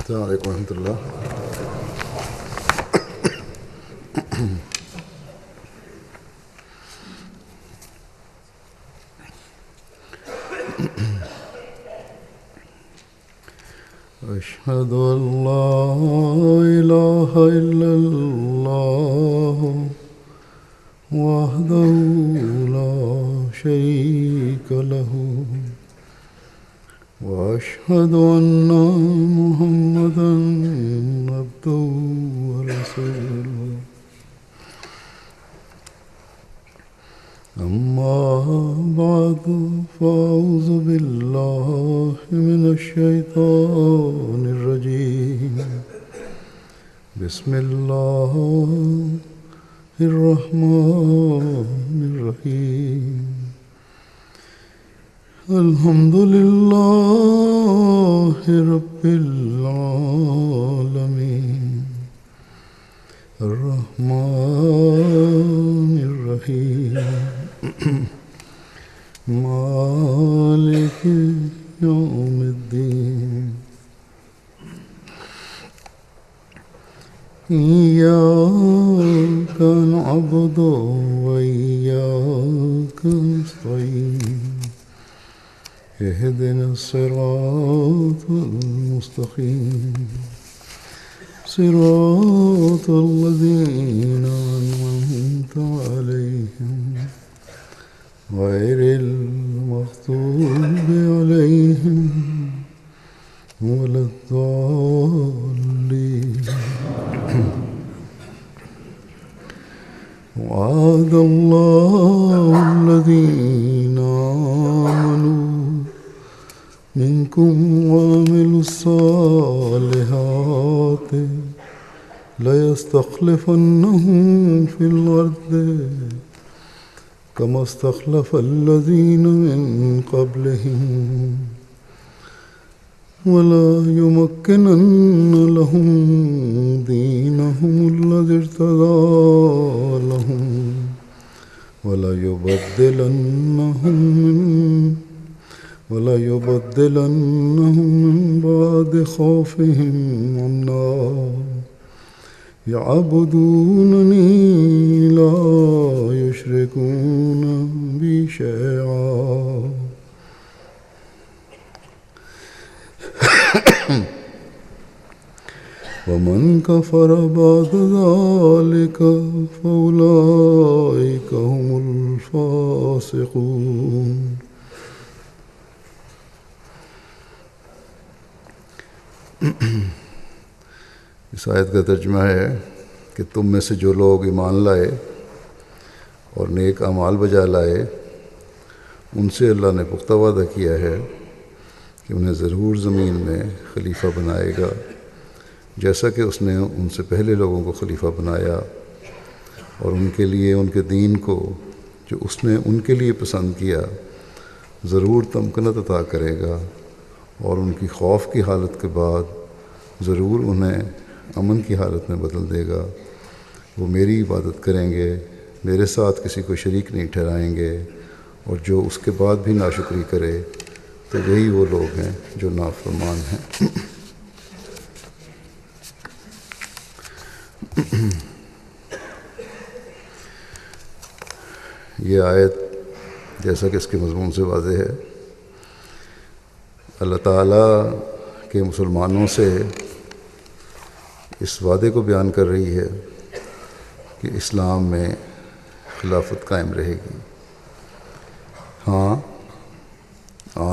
السلام علیکم ورحمۃ اللہ۔ أشهد أن لا إله إلا الله وحده لا شريك له وأشهد أن محمدا عبده ورسوله أما بعد فأعوذ بالله من الشيطان الرجيم بسم الله الرحمن الرحيم الحمد لله رب العالمين الرحمن الرحيم مالك يوم الدين إياك نعبد وإياك نستعين اهدنا الصراط المستقيم صراط الذين أنعمت عليهم غير المغضوب عليهم ولا الضالين. وعد الله الذين آمنوا منكم وعملوا الصالحات ليستخلفنهم في الأرض كما استخلف الذين من قبلهم ولا يمكنن لهم دينهم الذي ارتضى لهم ولا يبدلنهم من بعد خوفهم أمنا يعبدونني لا يشركون بي شيئا ومن كفر بعد ذلك فأولئك هم الفاسقون. اس آیت کا ترجمہ ہے کہ تم میں سے جو لوگ ایمان لائے اور نیک اعمال بجا لائے ان سے اللہ نے پختہ وعدہ کیا ہے کہ انہیں ضرور زمین میں خلیفہ بنائے گا جیسا کہ اس نے ان سے پہلے لوگوں کو خلیفہ بنایا، اور ان کے لیے ان کے دین کو جو اس نے ان کے لیے پسند کیا ضرور تمکنت عطا کرے گا، اور ان کی خوف کی حالت کے بعد ضرور انہیں امن کی حالت میں بدل دے گا۔ وہ میری عبادت کریں گے، میرے ساتھ کسی کو شریک نہیں ٹھہرائیں گے، اور جو اس کے بعد بھی ناشکری کرے تو یہی وہ لوگ ہیں جو نافرمان ہیں۔ یہ آیت جیسا کہ اس کے مضمون سے واضح ہے، اللہ تعالیٰ کے مسلمانوں سے اس وعدے کو بیان کر رہی ہے کہ اسلام میں خلافت قائم رہے گی۔ ہاں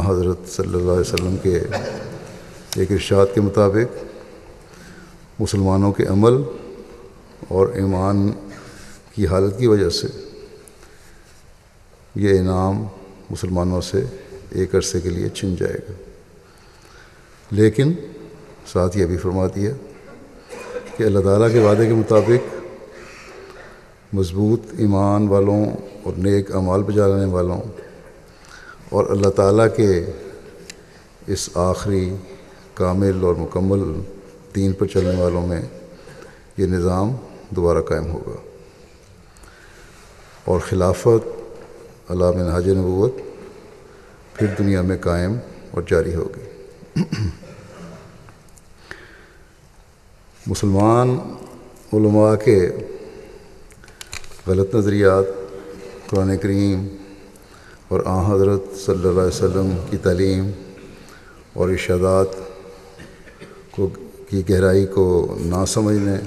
حضرت صلی اللہ علیہ وسلم کے ایک ارشاد کے مطابق مسلمانوں کے عمل اور ایمان کی حالت کی وجہ سے یہ انعام مسلمانوں سے ایک عرصے کے لیے چھن جائے گا، لیکن ساتھ یہ بھی فرما دیا کہ اللہ تعالیٰ کے وعدے کے مطابق مضبوط ایمان والوں اور نیک اعمال بجا لانے والوں اور اللہ تعالیٰ کے اس آخری کامل اور مکمل دین پر چلنے والوں میں یہ نظام دوبارہ قائم ہوگا، اور خلافت علی منہاج نبوت پھر دنیا میں قائم اور جاری ہوگی۔ مسلمان علماء کے غلط نظریات قرآن کریم اور آن حضرت صلی اللہ علیہ وسلم کی تعلیم اور ارشادات کی گہرائی کو نہ سمجھنے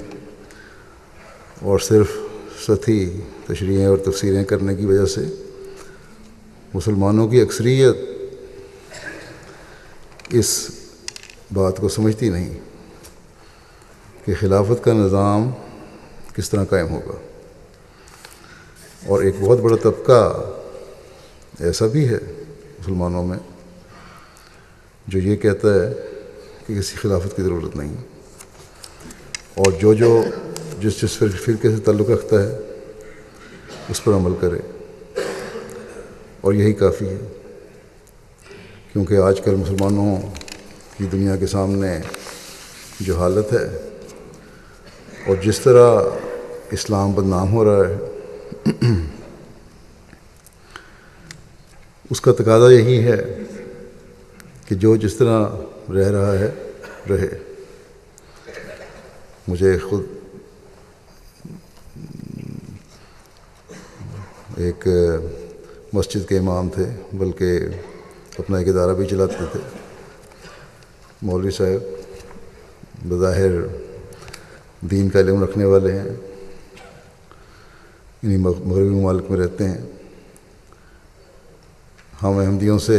اور صرف سطحی تشریحیں اور تفسیریں کرنے کی وجہ سے مسلمانوں کی اکثریت اس بات کو سمجھتی نہیں کہ خلافت کا نظام کس طرح قائم ہوگا. اور ایک بہت بڑا طبقہ ایسا بھی ہے مسلمانوں میں جو یہ کہتا ہے کہ کسی خلافت کی ضرورت نہیں، اور جو جس فرقے سے تعلق رکھتا ہے اس پر عمل کرے، اور یہی کافی ہے. کیونکہ آج کل مسلمانوں کی دنیا کے سامنے جو حالت ہے اور جس طرح اسلام بدنام ہو رہا ہے اس کا تقاضا یہی ہے کہ جو جس طرح رہ رہا ہے رہے. مجھے خود ایک مسجد کے امام تھے، بلکہ اپنا ایک ادارہ بھی چلاتے تھے، مولوی صاحب بظاہر دین کا علم رکھنے والے ہیں، انہیں مغربی ممالک میں رہتے ہیں. ہم احمدیوں سے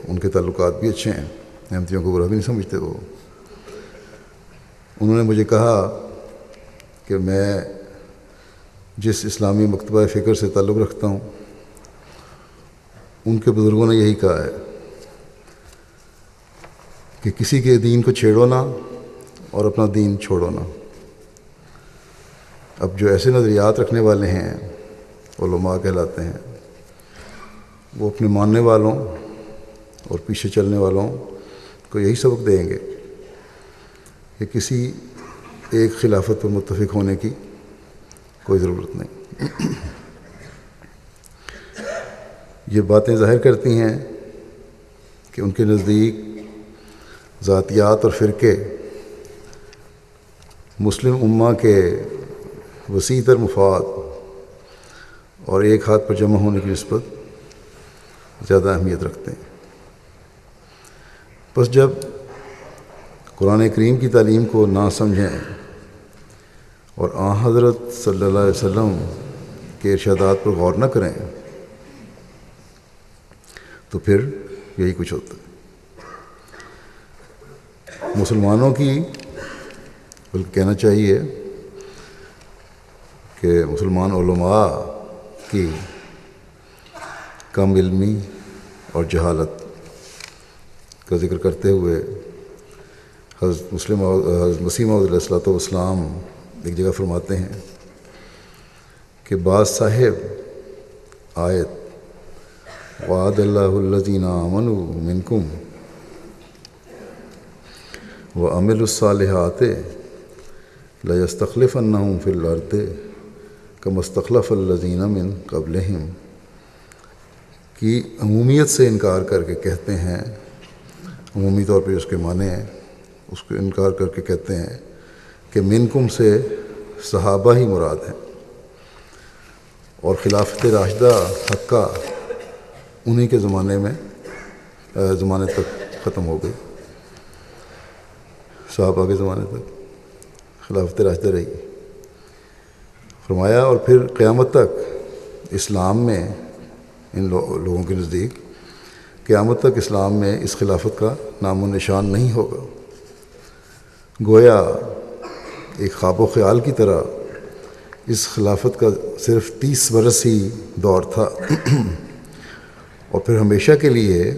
ان کے تعلقات بھی اچھے ہیں، احمدیوں کو برا بھی نہیں سمجھتے وہ. انہوں نے مجھے کہا کہ میں جس اسلامی مکتبہ فکر سے تعلق رکھتا ہوں ان کے بزرگوں نے یہی کہا ہے کہ کسی کے دین کو چھیڑو نہ اور اپنا دین چھوڑو نہ. اب جو ایسے نظریات رکھنے والے ہیں علماء کہلاتے ہیں، وہ اپنے ماننے والوں اور پیچھے چلنے والوں کو یہی سبق دیں گے کہ کسی ایک خلافت پر متفق ہونے کی کوئی ضرورت نہیں. یہ باتیں ظاہر کرتی ہیں کہ ان کے نزدیک ذاتیات اور فرقے مسلم امہ کے وسیع تر مفاد اور ایک ہاتھ پر جمع ہونے کی نسبت زیادہ اہمیت رکھتے ہیں. بس جب قرآن کریم کی تعلیم کو نہ سمجھیں اور آن حضرت صلی اللہ علیہ وسلم کے ارشادات پر غور نہ کریں تو پھر یہی کچھ ہوتا ہے. مسلمانوں کی بلکہ کہنا چاہیے کہ مسلمان علماء کی کم علمی اور جہالت کا ذکر کرتے ہوئے حضرت مسیح موعود علیہ الصلوۃ والسلام ایک جگہ فرماتے ہیں کہ بعض صاحب آیت وعد اللہ الذین آمنوا منکم وعملوا الصالحات لیستخلفنہم فی الارض کما استخلف الذین من قبلہم کی عمومیت سے انکار کر کے کہتے ہیں، عمومی طور پہ اس کے معنی ہیں، اس کو انکار کر کے کہتے ہیں کہ منکم سے صحابہ ہی مراد ہیں، اور خلافت راشدہ حقہ انہی کے زمانے تک ختم ہو گئی. صحابہ کے زمانے تک خلافت راشدہ رہی. فرمایا اور پھر قیامت تک اسلام میں ان لوگوں کے نزدیک قیامت تک اسلام میں اس خلافت کا نام و نشان نہیں ہوگا. گویا ایک خواب و خیال کی طرح اس خلافت کا صرف 30 برس ہی دور تھا اور پھر ہمیشہ کے لیے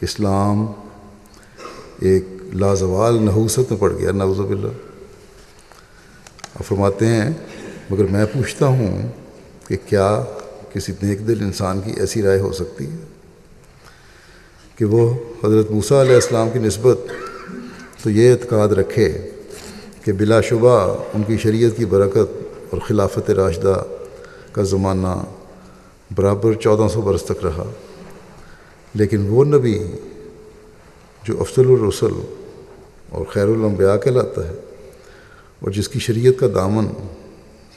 اسلام ایک لازوال نحوست میں پڑ گیا، نعوذ باللہ. اور فرماتے ہیں مگر میں پوچھتا ہوں کہ کیا کسی نیک دل انسان کی ایسی رائے ہو سکتی ہے کہ وہ حضرت موسیٰ علیہ السلام کی نسبت تو یہ اعتقاد رکھے کہ بلا شبہ ان کی شریعت کی برکت اور خلافت راشدہ کا زمانہ برابر 1400 برس تک رہا، لیکن وہ نبی جو افضل الرسل اور خیر الانبیاء کہلاتا ہے اور جس کی شریعت کا دامن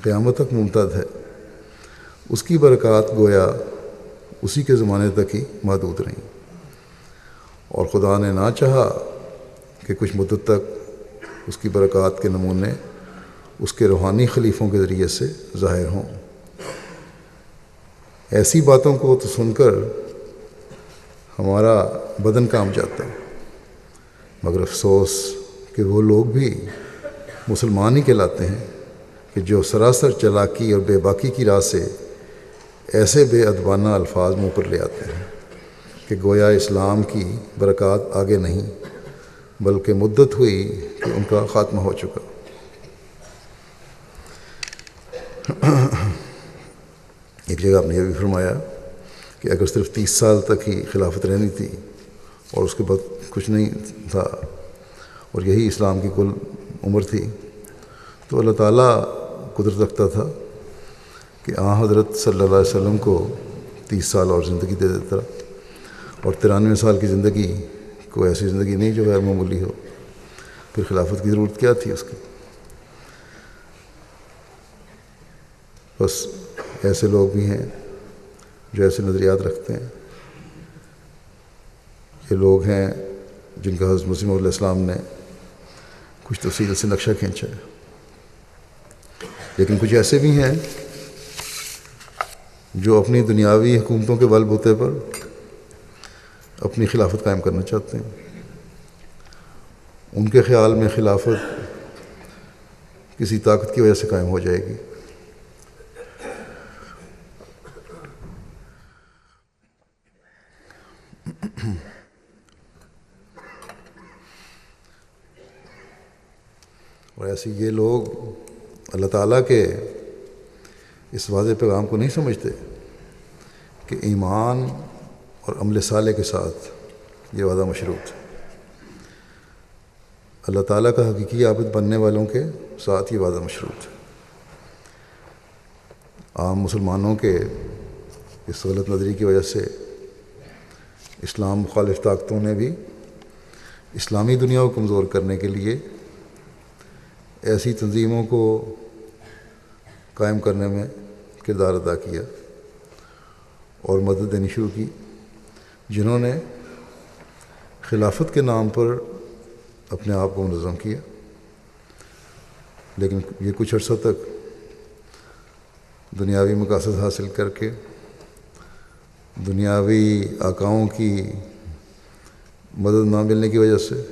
قیامت تک ممتد ہے، اس کی برکات گویا اسی کے زمانے تک ہی محدود رہیں، اور خدا نے نہ چاہا کہ کچھ مدت تک اس کی برکات کے نمونے اس کے روحانی خلیفوں کے ذریعے سے ظاہر ہوں۔ ایسی باتوں کو تو سن کر ہمارا بدن کانپ جاتا ہے، مگر افسوس کہ وہ لوگ بھی مسلمان ہی کہلاتے ہیں کہ جو سراسر چالاکی اور بے باکی کی راہ سے ایسے بے ادبانہ الفاظ منہ پر لے آتے ہیں کہ گویا اسلام کی برکات آگے نہیں بلکہ مدت ہوئی کہ ان کا خاتمہ ہو چکا۔ ایک جگہ آپ نے یہ بھی فرمایا کہ اگر صرف 30 سال تک ہی خلافت رہنی تھی اور اس کے بعد کچھ نہیں تھا اور یہی اسلام کی کل عمر تھی، تو اللہ تعالیٰ قدرت رکھتا تھا کہ حضرت صلی اللہ علیہ وسلم کو 30 سال اور زندگی دے دیتا، اور 93 سال کی زندگی کوئی ایسی زندگی نہیں جو غیر معمولی ہو، پھر خلافت کی ضرورت کیا تھی اس کی؟ بس ایسے لوگ بھی ہیں جو ایسے نظریات رکھتے ہیں۔ یہ لوگ ہیں جن کا حضرت مسیح علیہ السلام نے کچھ تفصیل سے نقشہ کھینچا ہے، لیکن کچھ ایسے بھی ہیں جو اپنی دنیاوی حکومتوں کے بل بوتے پر اپنی خلافت قائم کرنا چاہتے ہیں۔ ان کے خیال میں خلافت کسی طاقت کی وجہ سے قائم ہو جائے گی۔ اور ایسے یہ لوگ اللہ تعالیٰ کے اس واضح پیغام کو نہیں سمجھتے کہ ایمان اور عمل صالح کے ساتھ یہ وعدہ مشروط ہے۔ اللہ تعالیٰ کا حقیقی عابد بننے والوں کے ساتھ یہ وعدہ مشروط ہے۔ عام مسلمانوں کے اس غلط نظری کی وجہ سے اسلام مخالف طاقتوں نے بھی اسلامی دنیا کو کمزور کرنے کے لیے ایسی تنظیموں کو قائم کرنے میں کردار ادا کیا اور مدد دینی شروع کی، جنہوں نے خلافت کے نام پر اپنے آپ کو منظم کیا، لیکن یہ کچھ عرصہ تک دنیاوی مقاصد حاصل کر کے دنیاوی آقاؤں کی مدد نہ ملنے کی وجہ سے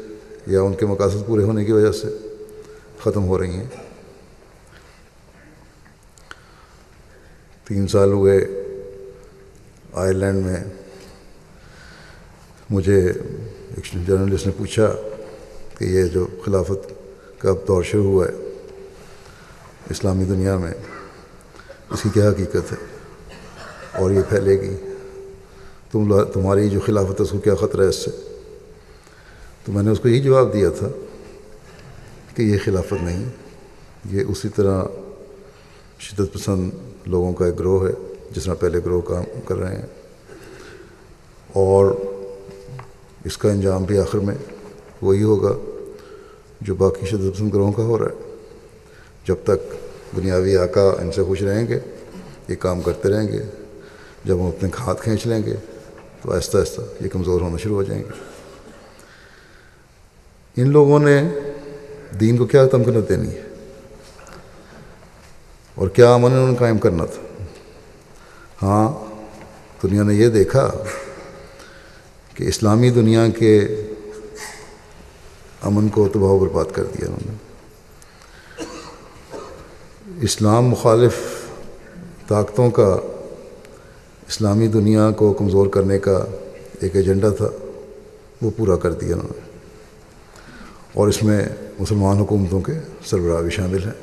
یا ان کے مقاصد پورے ہونے کی وجہ سے ختم ہو رہی ہیں۔ 3 سال ہوئے آئرلینڈ میں مجھے ایک جرنلسٹ نے پوچھا کہ یہ جو خلافت کا اب دور شروع ہوا ہے اسلامی دنیا میں، اس کی کیا حقیقت ہے اور یہ پھیلے گی، تمہاری جو خلافت ہے اس کو کیا خطرہ ہے اس سے؟ تو میں نے اس کو یہی جواب دیا تھا کہ یہ خلافت نہیں، یہ اسی طرح شدت پسند لوگوں کا ایک گروہ ہے جس طرح پہلے گروہ کام کر رہے ہیں، اور اس کا انجام بھی آخر میں وہی ہوگا جو باقی شدت پسند گروہوں کا ہو رہا ہے۔ جب تک دنیاوی آقا ان سے خوش رہیں گے یہ کام کرتے رہیں گے، جب ہم اپنے ہاتھ کھینچ لیں گے تو آہستہ آہستہ یہ کمزور ہونا شروع ہو جائیں گے۔ ان لوگوں نے دین کو کیا تمکنت دینی ہے اور کیا امن انہوں نے قائم کرنا تھا؟ ہاں، دنیا نے یہ دیکھا کہ اسلامی دنیا کے امن کو تباہ و برباد کر دیا انہوں نے۔ اسلام مخالف طاقتوں کا اسلامی دنیا کو کمزور کرنے کا ایک ایجنڈا تھا، وہ پورا کر دیا انہوں نے، اور اس میں مسلمان حکومتوں کے سربراہ بھی شامل ہیں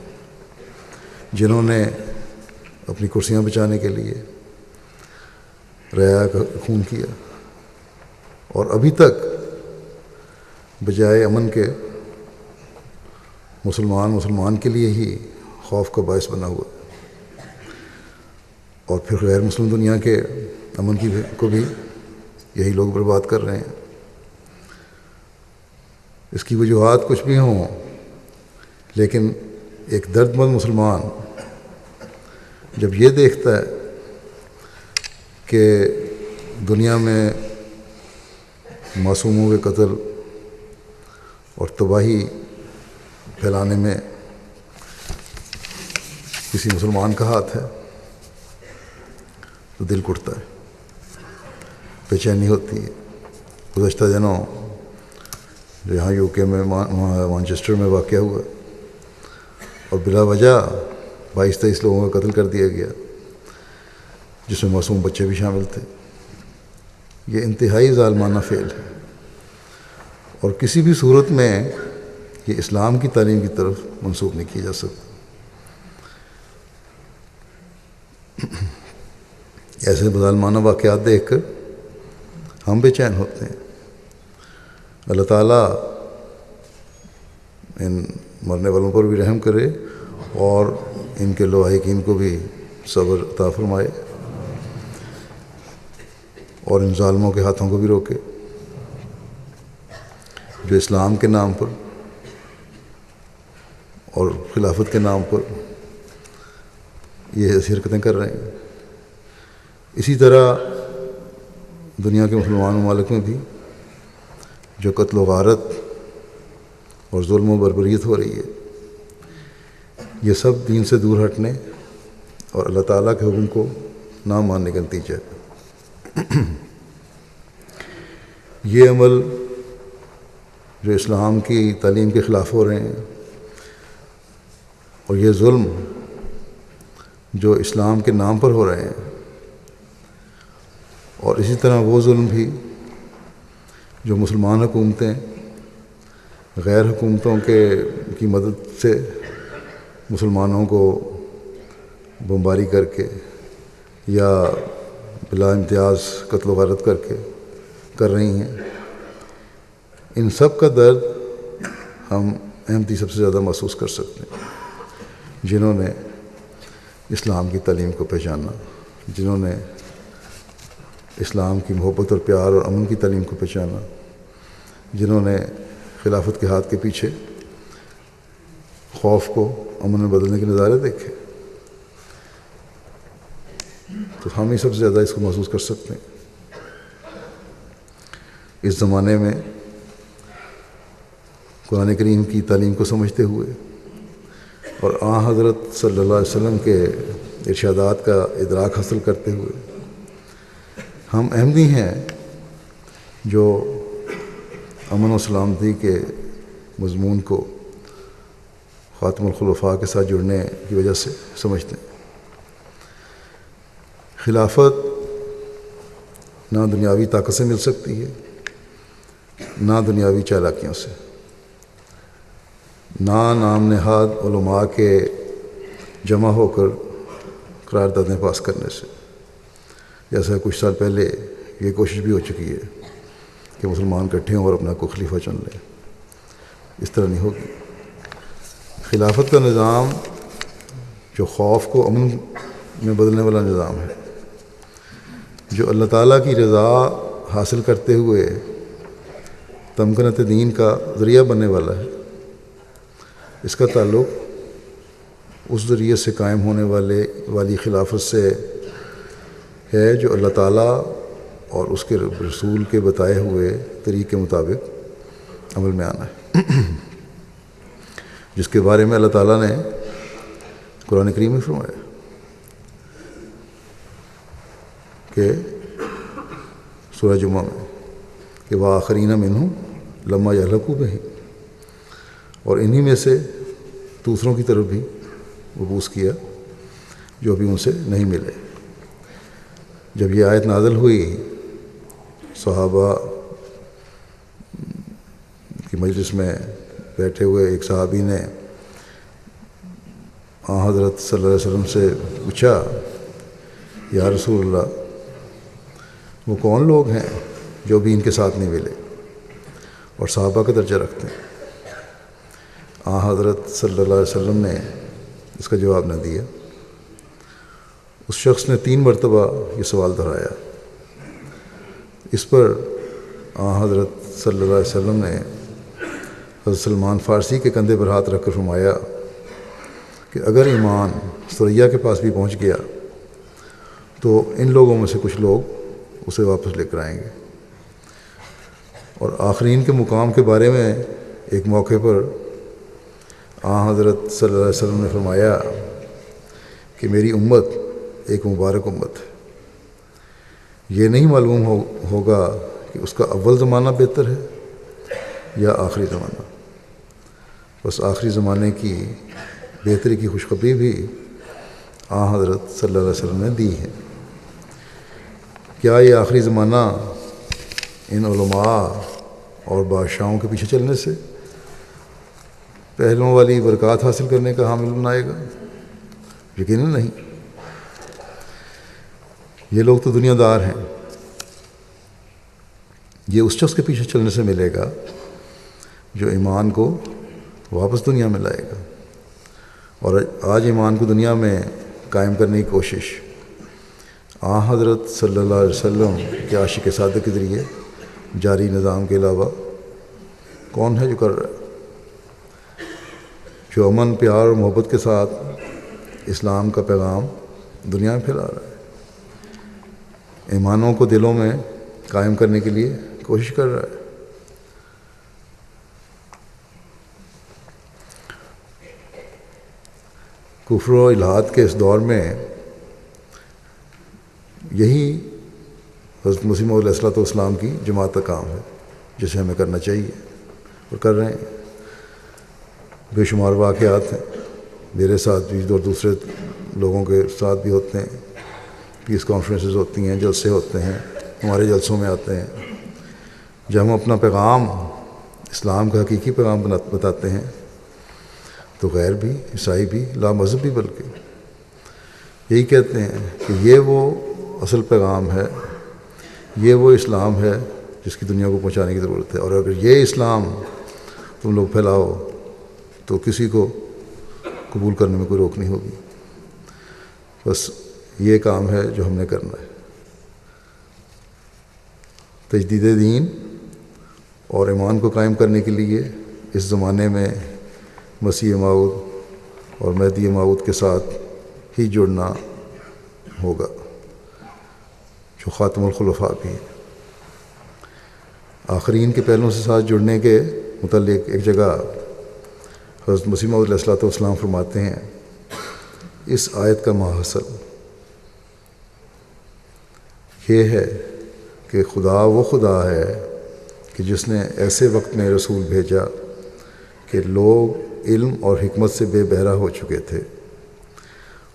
جنہوں نے اپنی کرسیاں بچانے کے لیے رعایا کا خون کیا، اور ابھی تک بجائے امن کے مسلمان کے لیے ہی خوف کا باعث بنا ہوا، اور پھر غیر مسلم دنیا کے امن کو بھی یہی لوگ برباد کر رہے ہیں۔ اس کی وجوہات کچھ بھی ہوں، لیکن ایک درد مند مسلمان جب یہ دیکھتا ہے کہ دنیا میں معصوموں کے قتل اور تباہی پھیلانے میں کسی مسلمان کا ہاتھ ہے تو دل ٹوٹتا ہے، بے چینی ہوتی ہے۔ گزشتہ دنوں جو یہاں یو کے میں مانچسٹر میں واقع ہوا اور بلا وجہ 22-23 لوگوں کا قتل کر دیا گیا، جس میں معصوم بچے بھی شامل تھے، یہ انتہائی ظالمانہ فعل ہے، اور کسی بھی صورت میں یہ اسلام کی تعلیم کی طرف منسوب نہیں کیا جا سکتا۔ ایسے ظالمانہ واقعات دیکھ کر ہم بے چین ہوتے ہیں۔ اللہ تعالیٰ ان مرنے والوں پر بھی رحم کرے اور ان کے لواحقین کو بھی صبر عطا فرمائے اور ان ظالموں کے ہاتھوں کو بھی روکے جو اسلام کے نام پر اور خلافت کے نام پر یہ ایسی حرکتیں کر رہے ہیں۔ اسی طرح دنیا کے مسلمان ممالک میں بھی جو قتل و غارت اور ظلم و بربریت ہو رہی ہے، یہ سب دین سے دور ہٹنے اور اللہ تعالیٰ کے حکم کو نہ ماننے کا نتیجہ ہے۔ یہ عمل جو اسلام کی تعلیم کے خلاف ہو رہے ہیں اور یہ ظلم جو اسلام کے نام پر ہو رہے ہیں، اور اسی طرح وہ ظلم بھی جو مسلمان حکومتیں غیر حکومتوں کی مدد سے مسلمانوں کو بمباری کر کے یا بلا امتیاز قتل و غارت کر کے کر رہی ہیں، ان سب کا درد ہم احمدی سب سے زیادہ محسوس کر سکتے ہیں، جنہوں نے اسلام کی تعلیم کو پہچانا، جنہوں نے اسلام کی محبت اور پیار اور امن کی تعلیم کو پہچانا، جنہوں نے خلافت کے ہاتھ کے پیچھے خوف کو امن میں بدلنے کے نظارے دیکھے، تو ہم ہی سب سے زیادہ اس کو محسوس کر سکتے ہیں۔ اس زمانے میں قرآن کریم کی تعلیم کو سمجھتے ہوئے اور آن حضرت صلی اللہ علیہ وسلم کے ارشادات کا ادراک حاصل کرتے ہوئے ہم احمدی ہیں جو امن و سلامتی کے مضمون کو خاتم الخلفاء کے ساتھ جڑنے کی وجہ سے سمجھتے ہیں۔ خلافت نہ دنیاوی طاقت سے مل سکتی ہے، نہ دنیاوی چالاکیوں سے، نہ نام نہاد علماء کے جمع ہو کر قراردادیں پاس کرنے سے، جیسا کچھ سال پہلے یہ کوشش بھی ہو چکی ہے کہ مسلمان اکٹھے ہوں اور اپنا کو خلیفہ چن لیں۔ اس طرح نہیں ہوگی۔ خلافت کا نظام جو خوف کو امن میں بدلنے والا نظام ہے، جو اللہ تعالیٰ کی رضا حاصل کرتے ہوئے تمکنت دین کا ذریعہ بننے والا ہے، اس کا تعلق اس ذریعے سے قائم ہونے والی خلافت سے ہے جو اللہ تعالیٰ اور اس کے رسول کے بتائے ہوئے طریق کے مطابق عمل میں آنا ہے، جس کے بارے میں اللہ تعالیٰ نے قرآن کریم میں فرمایا کہ سورہ جمعہ میں کہ وآخرین منہم لما یہلکوا بہم، اور انہی میں سے دوسروں کی طرف بھی مبعوث کیا جو ابھی ان سے نہیں ملے۔ جب یہ آیت نازل ہوئی، صحابہ کی مجلس میں بیٹھے ہوئے ایک صحابی نے آن حضرت صلی اللہ علیہ وسلم سے پوچھا، یا رسول اللہ، وہ کون لوگ ہیں جو بھی ان کے ساتھ نہیں ملے اور صحابہ کا درجہ رکھتے ہیں؟ آن حضرت صلی اللہ علیہ وسلم نے اس کا جواب نہ دیا۔ اس شخص نے 3 مرتبہ یہ سوال دہرایا۔ اس پر آن حضرت صلی اللہ علیہ وسلم نے حضرت سلمان فارسی کے کندھے پر ہاتھ رکھ کر فرمایا کہ اگر ایمان ثریا کے پاس بھی پہنچ گیا تو ان لوگوں میں سے کچھ لوگ اسے واپس لے کر آئیں گے۔ اور آخرین کے مقام کے بارے میں ایک موقع پر حضرت صلی اللہ علیہ وسلم نے فرمایا کہ میری امت ایک مبارک امت ہے، یہ نہیں معلوم ہوگا کہ اس کا اول زمانہ بہتر ہے یا آخری زمانہ، بس آخری زمانے کی بہتری کی خوشخبری بھی حضرت صلی اللہ علیہ وسلم نے دی ہے۔ کیا یہ آخری زمانہ ان علماء اور بادشاہوں کے پیچھے چلنے سے پہلوں والی برکات حاصل کرنے کا حامل بنائے گا؟ یقیناً نہیں۔ یہ لوگ تو دنیا دار ہیں، یہ اس شخص کے پیچھے چلنے سے ملے گا جو ایمان کو واپس دنیا میں لائے گا۔ اور آج ایمان کو دنیا میں قائم کرنے کی کوشش حضرت صلی اللہ علیہ وسلم کے عاشق صادق کے ذریعے جاری نظام کے علاوہ کون ہے جو کر رہا ہے؟ جو امن، پیار اور محبت کے ساتھ اسلام کا پیغام دنیا میں پھیلا رہا ہے، ایمانوں کو دلوں میں قائم کرنے کے لیے کوشش کر رہا ہے۔ کفر و الحاد کے اس دور میں یہی حضرت مسیح موعود علیہ الصلوۃ والسلام کی جماعت کا کام ہے جسے ہمیں کرنا چاہیے اور کر رہے ہیں۔ بے شمار واقعات ہیں، میرے ساتھ بھی اور دوسرے لوگوں کے ساتھ بھی ہوتے ہیں، پیس کانفرنسز ہوتی ہیں، جلسے ہوتے ہیں، ہمارے جلسوں میں آتے ہیں، جب ہم اپنا پیغام اسلام کا حقیقی پیغام بتاتے ہیں تو غیر بھی، عیسائی بھی، لا مذہب بھی بلکہ یہی کہتے ہیں کہ یہ وہ اصل پیغام ہے، یہ وہ اسلام ہے جس کی دنیا کو پہنچانے کی ضرورت ہے، اور اگر یہ اسلام تم لوگ پھیلاؤ تو کسی کو قبول کرنے میں کوئی روک نہیں ہوگی۔ بس یہ کام ہے جو ہم نے کرنا ہے۔ تجدید دین اور ایمان کو قائم کرنے کے لیے اس زمانے میں مسیح موعود اور مہدی موعود کے ساتھ ہی جڑنا ہوگا جو خاتم الخلفاء بھی ہیں۔ آخرین کے پہلوں سے ساتھ جڑنے کے متعلق ایک جگہ حضرت مسیح موعود علیہ الصلوۃ والسلام فرماتے ہیں، اس آیت کا ماحصل یہ ہے کہ خدا وہ خدا ہے کہ جس نے ایسے وقت میں رسول بھیجا کہ لوگ علم اور حکمت سے بے بہرہ ہو چکے تھے،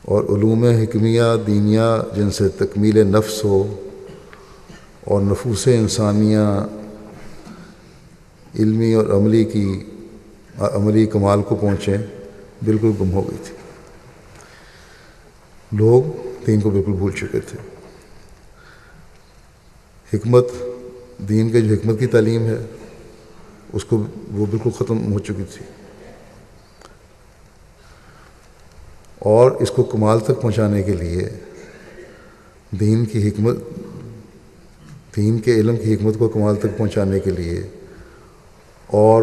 اور علوم حکمیہ دینیہ جن سے تکمیل نفس ہو اور نفوس انسانیہ علمی اور عملی کمال کو پہنچیں بالکل گم ہو گئی تھی۔ لوگ دین کو بالکل بھول چکے تھے۔ حکمت، دین کے جو حکمت کی تعلیم ہے اس کو وہ بالکل ختم ہو چکی تھی، اور اس کو کمال تک پہنچانے کے لیے دین کی حکمت، دین کے علم کی حکمت کو کمال تک پہنچانے کے لیے اور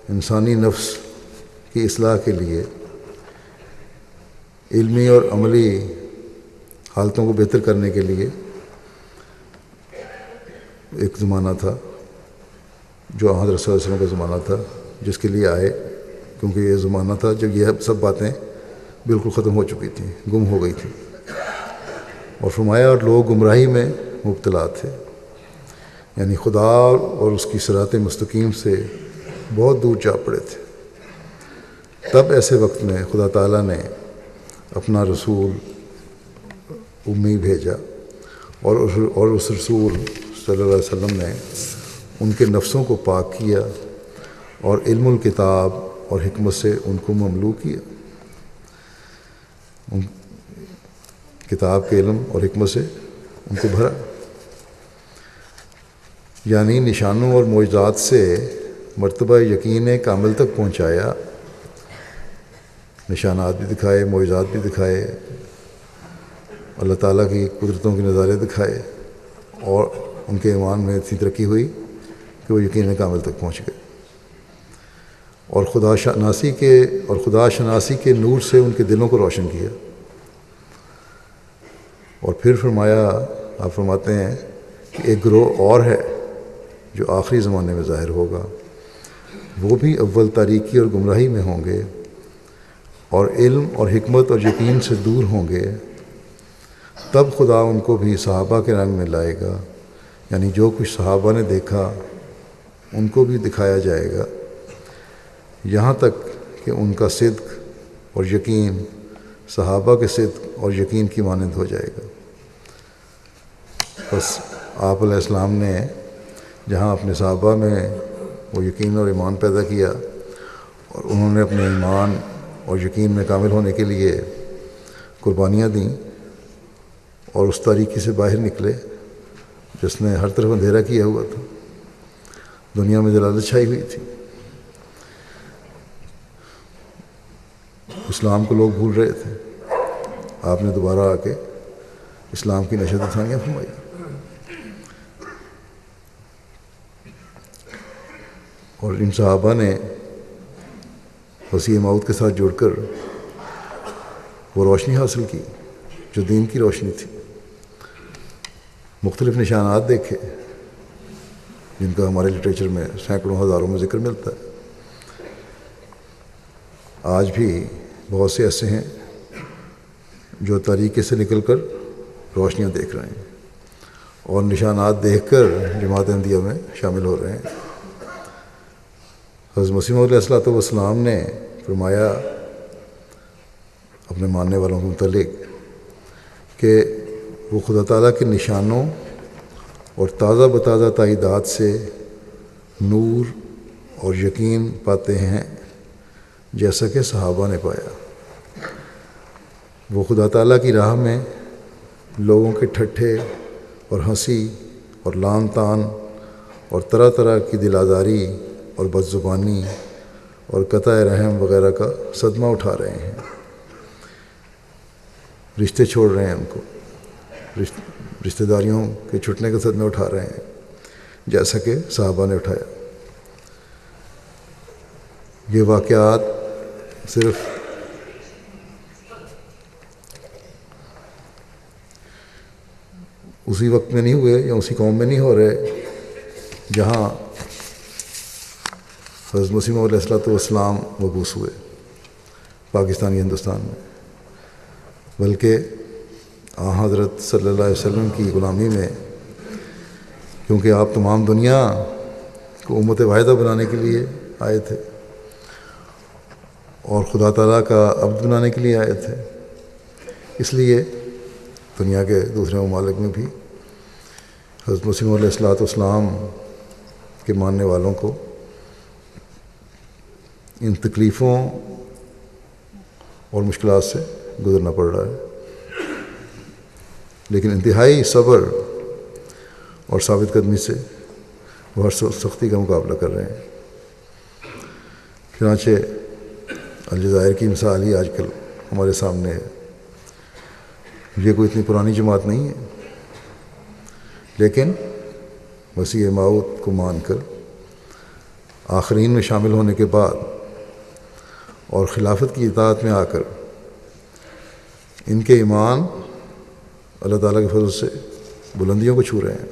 انسانی نفس کی اصلاح کے لیے علمی اور عملی حالتوں کو بہتر کرنے کے لیے ایک زمانہ تھا جو حضرت صلی اللہ علیہ وسلم کا زمانہ تھا، جس کے لیے آئے، کیونکہ یہ زمانہ تھا جب یہ سب باتیں بالکل ختم ہو چکی تھیں، گم ہو گئی تھیں، اور فرمایا اور لوگ گمراہی میں مبتلا تھے، یعنی خدا اور اس کی صراط مستقیم سے بہت دور جا پڑے تھے۔ تب ایسے وقت میں خدا تعالیٰ نے اپنا رسول امی بھیجا، اور اس رسول صلی اللہ علیہ وسلم نے ان کے نفسوں کو پاک کیا اور علم الکتاب اور حکمت سے ان کو مملو کیا، ان کتاب کے علم اور حکمت سے ان کو بھرا، یعنی نشانوں اور معجزات سے مرتبہ یقین کامل تک پہنچایا۔ نشانات بھی دکھائے، معجزات بھی دکھائے، اللہ تعالیٰ کی قدرتوں کے نظارے دکھائے، اور ان کے ایمان میں اتنی ترقی ہوئی کہ وہ یقین کامل تک پہنچ گئے۔ اور خدا شناسی کے نور سے ان کے دلوں کو روشن کیا۔ اور پھر فرمایا، آپ فرماتے ہیں کہ ایک گروہ اور ہے جو آخری زمانے میں ظاہر ہوگا، وہ بھی اول تاریکی اور گمراہی میں ہوں گے اور علم اور حکمت اور یقین سے دور ہوں گے۔ تب خدا ان کو بھی صحابہ کے رنگ میں لائے گا، یعنی جو کچھ صحابہ نے دیکھا ان کو بھی دکھایا جائے گا، یہاں تک کہ ان کا صدق اور یقین صحابہ کے صدق اور یقین کی مانند ہو جائے گا۔ بس آپ علیہ السلام نے جہاں اپنے صحابہ میں وہ یقین اور ایمان پیدا کیا اور انہوں نے اپنے ایمان اور یقین میں کامل ہونے کے لیے قربانیاں دیں اور اس تاریکی سے باہر نکلے جس نے ہر طرف اندھیرا کیا ہوا تھا، دنیا میں جلالت چھائی ہوئی تھی، اسلام کو لوگ بھول رہے تھے، آپ نے دوبارہ آ کے اسلام کی نشست ثانیہ فرمائی۔ اور ان صحابہ نے وسیع موت کے ساتھ جڑ کر وہ روشنی حاصل کی جو دین کی روشنی تھی، مختلف نشانات دیکھے جن کا ہمارے لٹریچر میں سینکڑوں ہزاروں میں ذکر ملتا ہے۔ آج بھی بہت سے ایسے ہیں جو تاریکی سے نکل کر روشنیاں دیکھ رہے ہیں اور نشانات دیکھ کر جماعت احمدیہ میں شامل ہو رہے ہیں۔ حضرت مسیح موعود علیہ السلام نے فرمایا اپنے ماننے والوں کے متعلق کہ وہ خدا تعالیٰ کے نشانوں اور تازہ بتازہ تائیدات سے نور اور یقین پاتے ہیں جیسا کہ صحابہ نے پایا۔ وہ خدا تعالیٰ کی راہ میں لوگوں کے ٹھٹھے اور ہنسی اور لان تان اور طرح طرح کی دل آزاری اور بد زبانی اور قطع رحم وغیرہ کا صدمہ اٹھا رہے ہیں، رشتے چھوڑ رہے ہیں، ان کو رشتہ داریوں کے چھٹنے کا صدمہ اٹھا رہے ہیں جیسا کہ صحابہ نے اٹھایا۔ یہ واقعات صرف اسی وقت میں نہیں ہوئے یا اسی قوم میں نہیں ہو رہے جہاں حضرت مسیح موعود علیہ السلام مبعوث ہوئے پاکستانی ہندوستان میں، بلکہ حضرت صلی اللہ علیہ وسلم کی غلامی میں، کیونکہ آپ تمام دنیا کو امت واحدہ بنانے کے لیے آئے تھے اور خدا تعالیٰ کا عبد بنانے کے لیے آئے تھے، اس لیے دنیا کے دوسرے ممالک میں بھی حضرت مسیح موعود علیہ السلام کے ماننے والوں کو ان تکلیفوں اور مشکلات سے گزرنا پڑ رہا ہے، لیکن انتہائی صبر اور ثابت قدمی سے وہ ہر سختی کا مقابلہ کر رہے ہیں۔ چنانچہ الجزائر کی مثال ہی آج کل ہمارے سامنے ہے۔ یہ کوئی اتنی پرانی جماعت نہیں ہے، لیکن مسیح موعود کو مان کر آخرین میں شامل ہونے کے بعد اور خلافت کی اطاعت میں آ کر ان کے ایمان اللہ تعالیٰ کے فضل سے بلندیوں کو چھو رہے ہیں۔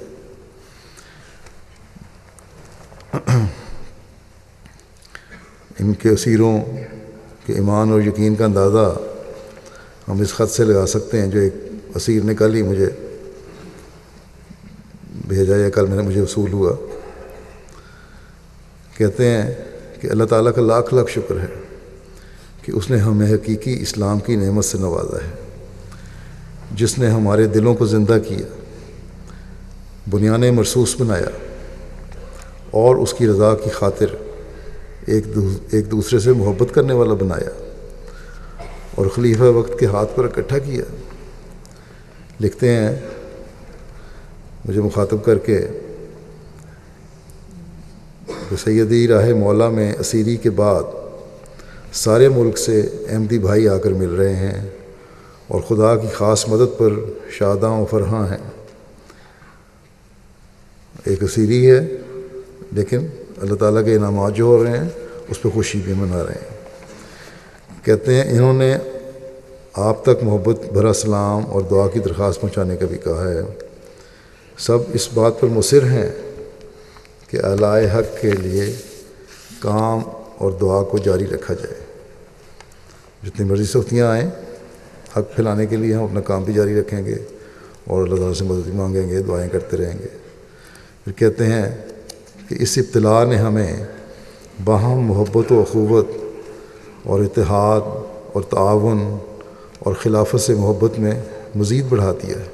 ان کے اسیروں کے ایمان اور یقین کا اندازہ ہم اس خط سے لگا سکتے ہیں جو ایک اسیر نے کل ہی مجھے بھیجا یا کل مجھے وصول ہوا۔ کہتے ہیں کہ اللہ تعالیٰ کا لاکھ لاکھ شکر ہے کہ اس نے ہمیں حقیقی اسلام کی نعمت سے نوازا ہے، جس نے ہمارے دلوں کو زندہ کیا، بنیان مرصوص بنایا اور اس کی رضا کی خاطر ایک دوسرے سے محبت کرنے والا بنایا اور خلیفہ وقت کے ہاتھ پر اکٹھا کیا۔ لکھتے ہیں مجھے مخاطب کر کے کہ سیدی راہ مولا میں اسیری کے بعد سارے ملک سے احمدی بھائی آ کر مل رہے ہیں اور خدا کی خاص مدد پر شاداں و فرحاں ہیں۔ ایک اسیری ہے لیکن اللہ تعالیٰ کے انعامات جو ہو رہے ہیں اس پہ خوشی بھی منا رہے ہیں۔ کہتے ہیں انہوں نے آپ تک محبت بھرا سلام اور دعا کی درخواست پہنچانے کا بھی کہا ہے۔ سب اس بات پر مصر ہیں کہ اعلی حق کے لیے کام اور دعا کو جاری رکھا جائے۔ جتنی مرضی سختیاں آئیں، حق پھیلانے کے لیے ہم اپنا کام بھی جاری رکھیں گے اور اللہ تعالیٰ سے مدد مانگیں گے، دعائیں کرتے رہیں گے۔ پھر کہتے ہیں کہ اس ابتلاء نے ہمیں باہم محبت و اخوت اور اتحاد اور تعاون اور خلافت سے محبت میں مزید بڑھا دیا ہے۔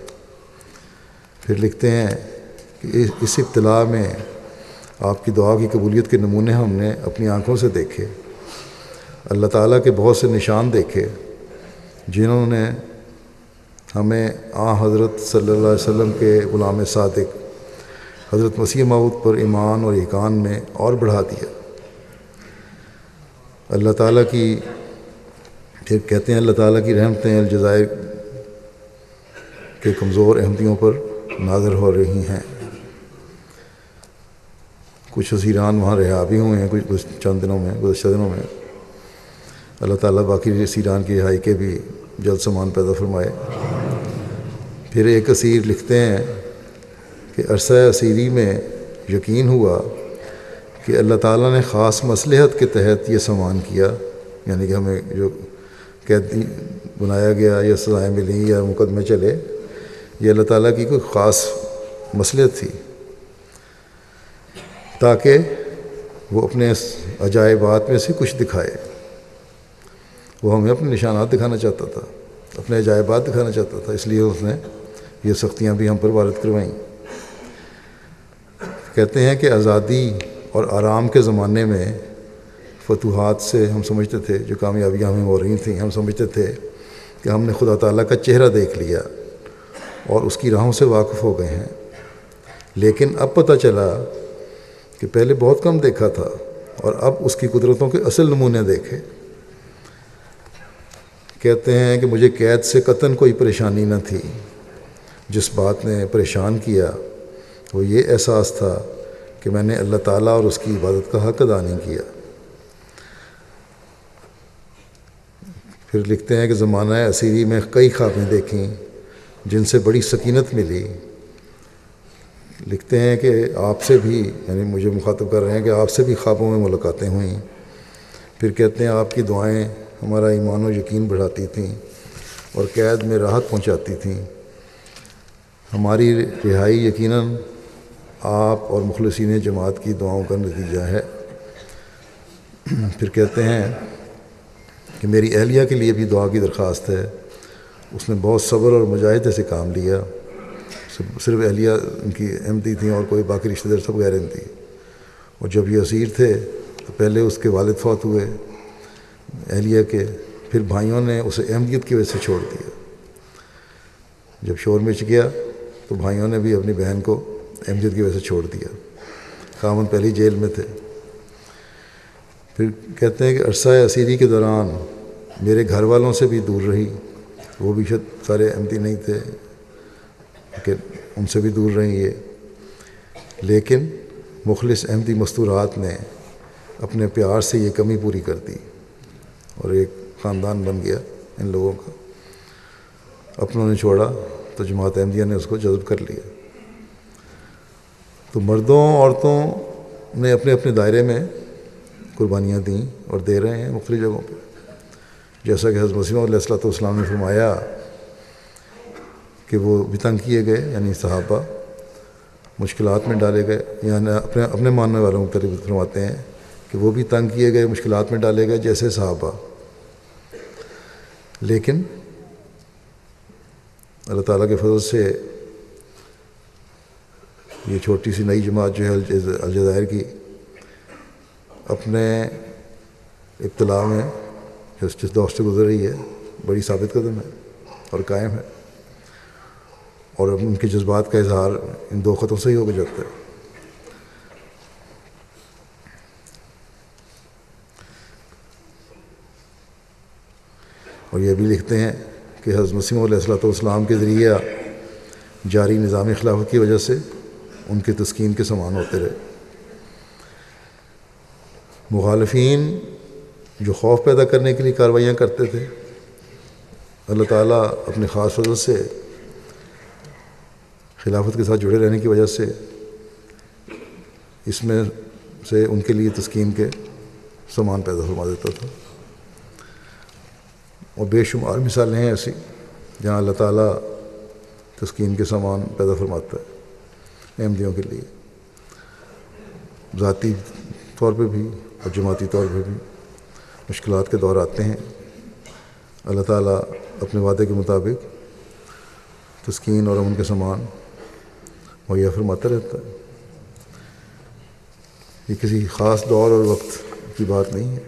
پھر لکھتے ہیں کہ اس ابتلاء میں آپ کی دعا کی قبولیت کے نمونے ہم نے اپنی آنکھوں سے دیکھے۔ اللہ تعالیٰ کے بہت سے نشان دیکھے جنہوں نے ہمیں حضرت صلی اللہ علیہ وسلم کے غلام صادق حضرت مسیح موعود پر ایمان اور یقین میں اور بڑھا دیا۔ اللہ تعالیٰ کی پھر کہتے ہیں اللہ تعالیٰ کی رحمتیں الجزائر کے کمزور احمدیوں پر نازل ہو رہی ہیں۔ کچھ اسیران وہاں رہا بھی ہوئے ہیں کچھ چند دنوں میں، گزشتہ دنوں میں۔ اللہ تعالیٰ باقی اسیران کی رہائی کے بھی جلد سامان پیدا فرمائے۔ پھر ایک اسیر لکھتے ہیں کہ عرصہ اسیری میں یقین ہوا کہ اللہ تعالیٰ نے خاص مصلحت کے تحت یہ سامان کیا، یعنی کہ ہمیں جو قیدی بنایا گیا یا سزائیں ملیں یا مقدمے چلے، یہ اللہ تعالیٰ کی کوئی خاص مصلحت تھی تاکہ وہ اپنے عجائبات میں سے کچھ دکھائے۔ وہ ہمیں اپنے نشانات دکھانا چاہتا تھا، اپنے عجائبات دکھانا چاہتا تھا، اس لیے اس نے یہ سختیاں بھی ہم پر وارد کروائیں۔ کہتے ہیں کہ آزادی اور آرام کے زمانے میں فتوحات سے ہم سمجھتے تھے، جو کامیابیاں ہمیں ہو رہی تھیں، ہم سمجھتے تھے کہ ہم نے خدا تعالیٰ کا چہرہ دیکھ لیا اور اس کی راہوں سے واقف ہو گئے ہیں، لیکن اب پتہ چلا کہ پہلے بہت کم دیکھا تھا اور اب اس کی قدرتوں کے اصل نمونے دیکھے۔ کہتے ہیں کہ مجھے قید سے قطعاً کوئی پریشانی نہ تھی، جس بات نے پریشان کیا وہ یہ احساس تھا کہ میں نے اللہ تعالیٰ اور اس کی عبادت کا حق ادا نہیں کیا۔ پھر لکھتے ہیں کہ زمانہ اسیری میں کئی خوابیں دیکھیں جن سے بڑی سکینت ملی۔ لکھتے ہیں کہ آپ سے بھی، یعنی مجھے مخاطب کر رہے ہیں کہ آپ سے بھی خوابوں میں ملاقاتیں ہوئیں۔ پھر کہتے ہیں آپ کی دعائیں ہمارا ایمان و یقین بڑھاتی تھیں اور قید میں راحت پہنچاتی تھیں۔ ہماری رہائی یقیناً آپ اور مخلصین جماعت کی دعاؤں کا نتیجہ ہے۔ پھر کہتے ہیں کہ میری اہلیہ کے لیے بھی دعا کی درخواست ہے۔ اس نے بہت صبر اور مجاہدے سے کام لیا۔ صرف اہلیہ ان کی احمدی تھیں اور کوئی باقی رشتہ دار سب غیر احمدی۔ اور جب یہ اسیر تھے تو پہلے اس کے والد فوت ہوئے اہلیہ کے، پھر بھائیوں نے اسے احمدیت کی وجہ سے چھوڑ دیا۔ جب شور مچ گیا تو بھائیوں نے بھی اپنی بہن کو احمدیت کی وجہ سے چھوڑ دیا۔ خاوند پہلی جیل میں تھے۔ پھر کہتے ہیں کہ عرصہ اسیری کے دوران میرے گھر والوں سے بھی دور رہی، وہ بھی شاید سارے احمدی نہیں تھے کہ ان سے بھی دور رہیں یہ، لیکن مخلص احمدی مستورات نے اپنے پیار سے یہ کمی پوری کر دی اور ایک خاندان بن گیا ان لوگوں کا۔ اپنوں نے چھوڑا تو جماعت احمدیہ نے اس کو جذب کر لیا۔ تو مردوں عورتوں نے اپنے اپنے دائرے میں قربانیاں دیں اور دے رہے ہیں مختلف جگہوں پہ، جیسا کہ حضرت مسیح موعود علیہ السلام نے فرمایا کہ وہ بھی تنگ کیے گئے، یعنی صحابہ مشکلات میں ڈالے گئے، یعنی اپنے ماننے والوں کو مختلف فرماتے ہیں کہ وہ بھی تنگ کیے گئے، مشکلات میں ڈالے گئے جیسے صحابہ۔ لیکن اللہ تعالیٰ کے فضل سے یہ چھوٹی سی نئی جماعت جو ہے الجزائر کی، اپنے ابتلاء میں جس دور سے گزر رہی ہے بڑی ثابت قدم ہے اور قائم ہے، اور ان کے جذبات کا اظہار ان دو خطوں سے ہی ہو کے جاتا ہے۔ اور یہ بھی لکھتے ہیں کہ حضرت مسیح موعود علیہ السلام کے ذریعہ جاری نظام خلافت کی وجہ سے ان کے تسکین کے سامان ہوتے رہے۔ مخالفین جو خوف پیدا کرنے کے لیے کارروائیاں کرتے تھے، اللہ تعالیٰ اپنے خاص فضل سے خلافت کے ساتھ جڑے رہنے کی وجہ سے اس میں سے ان کے لیے تسکین کے سامان پیدا فرما دیتا تھا۔ اور بے شمار مثالیں ہیں ایسی جہاں اللہ تعالیٰ تسکین کے سامان پیدا فرماتا ہے احمدیوں کے لیے، ذاتی طور پہ بھی اور جماعتی طور پہ بھی۔ مشکلات کے دور آتے ہیں، اللہ تعالیٰ اپنے وعدے کے مطابق تسکین اور امن کے سامان مہیا فرماتا رہتا ہے۔ یہ کسی خاص دور اور وقت کی بات نہیں ہے،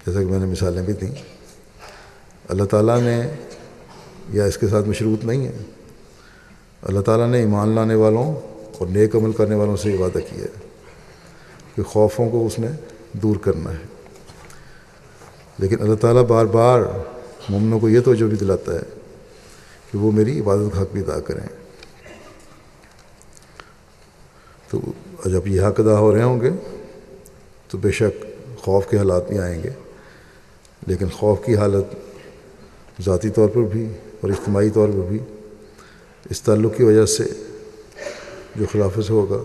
جیسا کہ میں نے مثالیں بھی دیں۔ اللہ تعالیٰ نے یا اس کے ساتھ مشروط نہیں ہے، اللہ تعالیٰ نے ایمان لانے والوں اور نیک عمل کرنے والوں سے یہ وعدہ کیا ہے کہ خوفوں کو اس نے دور کرنا ہے۔ لیکن اللہ تعالیٰ بار بار مومنوں کو یہ توجہ بھی دلاتا ہے کہ وہ میری عبادت کا حق بھی ادا کریں۔ تو جب یہ حق ادا ہو رہے ہوں گے تو بے شک خوف کے حالات بھی آئیں گے، لیکن خوف کی حالت ذاتی طور پر بھی اور اجتماعی طور پر بھی اس تعلق کی وجہ سے جو خلافت سے ہوگا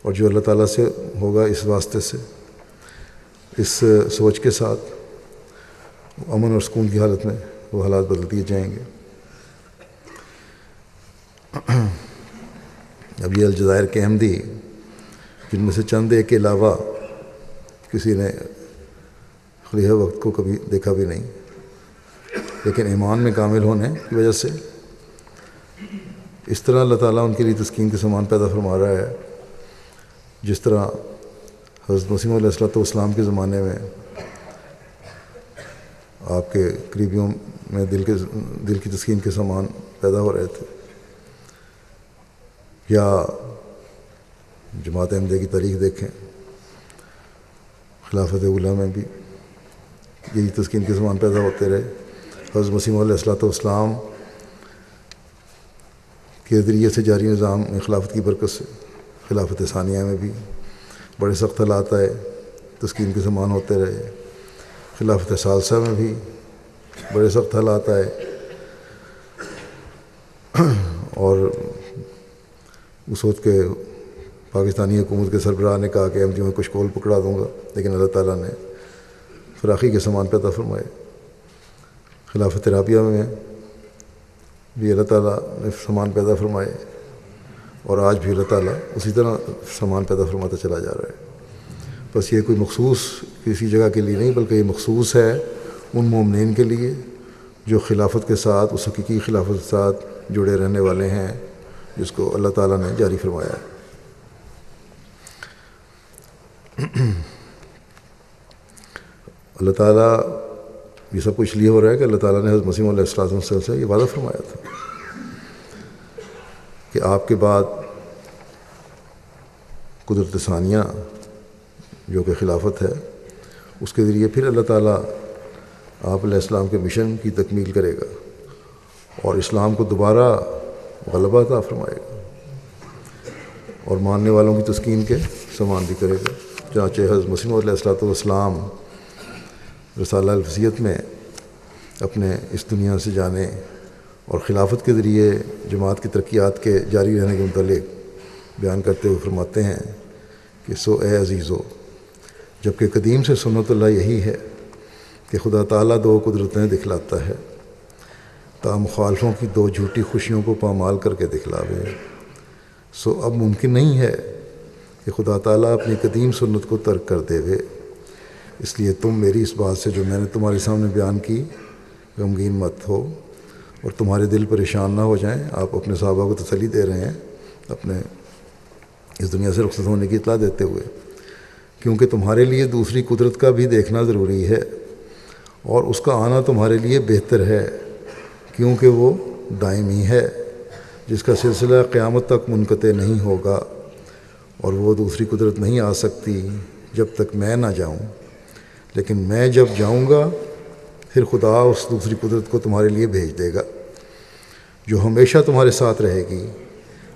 اور جو اللہ تعالیٰ سے ہوگا، اس واسطے سے، اس سوچ کے ساتھ امن اور سکون کی حالت میں وہ حالات بدل دیے جائیں گے۔ اب یہ الجزائر کے احمدی جن میں سے چند ایک کے علاوہ کسی نے خلیفہ وقت کو کبھی دیکھا بھی نہیں، لیکن ایمان میں کامل ہونے کی وجہ سے اس طرح اللہ تعالیٰ ان کے لیے تسکین کے سامان پیدا فرما رہا ہے، جس طرح حضرت مسیح علیہ السلام کے زمانے میں آپ کے قریبیوں میں دل کی تسکین کے سامان پیدا ہو رہے تھے، یا جماعت احمدیہ کی تاریخ دیکھیں، خلافت اولیٰ میں بھی یہی تسکین کے سامان پیدا ہوتے رہے۔ حضرت مسیح علیہ السلام کے ذریعے سے جاری نظام خلافت کی برکت سے خلافت ثانیہ میں بھی بڑے سخت حالات آئے، تسکین کے سامان ہوتے رہے۔ خلافت ثالثہ میں بھی بڑے سخت حالات آئے، اور اس وقت کے پاکستانی حکومت کے سربراہ نے کہا کہ احمدیوں میں کچھ کول پکڑا دوں گا، لیکن اللہ تعالیٰ نے فراخی کے سامان پیدا فرمائے۔ خلافت رابعہ میں بھی اللہ تعالیٰ نے سامان پیدا فرمائے، اور آج بھی اللہ تعالیٰ اسی طرح سامان پیدا فرماتا چلا جا رہا ہے۔ بس یہ کوئی مخصوص کسی جگہ کے لیے نہیں، بلکہ یہ مخصوص ہے ان مومنین کے لیے جو خلافت کے ساتھ، اس حقیقی خلافت کے ساتھ جڑے رہنے والے ہیں جس کو اللہ تعالیٰ نے جاری فرمایا ہے۔ اللہ تعالیٰ یہ سب کچھ لیے ہو رہا ہے کہ اللہ تعالیٰ نے حضرت مسیح علیہ السلام سے یہ وعدہ فرمایا تھا کہ آپ کے بعد قدرت ثانیہ جو کہ خلافت ہے، اس کے ذریعے پھر اللہ تعالیٰ آپ علیہ السلام کے مشن کی تکمیل کرے گا اور اسلام کو دوبارہ غلبہ عطا فرمائے گا اور ماننے والوں کی تسکین کے سامان بھی کرے گا۔ چنانچہ حضرت مسیح علیہ السلام رسالہ الوصیت میں اپنے اس دنیا سے جانے اور خلافت کے ذریعے جماعت کی ترقیات کے جاری رہنے کے متعلق بیان کرتے ہوئے فرماتے ہیں کہ سو اے عزیزو، جبکہ قدیم سے سنت اللہ یہی ہے کہ خدا تعالیٰ دو قدرتیں دکھلاتا ہے تا مخالفوں کی دو جھوٹی خوشیوں کو پامال کر کے دکھلاوے، سو اب ممکن نہیں ہے کہ خدا تعالیٰ اپنی قدیم سنت کو ترک کر دے وے، اس لیے تم میری اس بات سے جو میں نے تمہارے سامنے بیان کی غمگین مت ہو اور تمہارے دل پریشان نہ ہو جائیں۔ آپ اپنے صحابہ کو تسلی دے رہے ہیں اپنے اس دنیا سے رخصت ہونے کی اطلاع دیتے ہوئے، کیونکہ تمہارے لیے دوسری قدرت کا بھی دیکھنا ضروری ہے اور اس کا آنا تمہارے لیے بہتر ہے، کیونکہ وہ دائمی ہے جس کا سلسلہ قیامت تک منقطع نہیں ہوگا، اور وہ دوسری قدرت نہیں آ سکتی جب تک میں نہ جاؤں، لیکن میں جب جاؤں گا پھر خدا اس دوسری قدرت کو تمہارے لیے بھیج دے گا جو ہمیشہ تمہارے ساتھ رہے گی،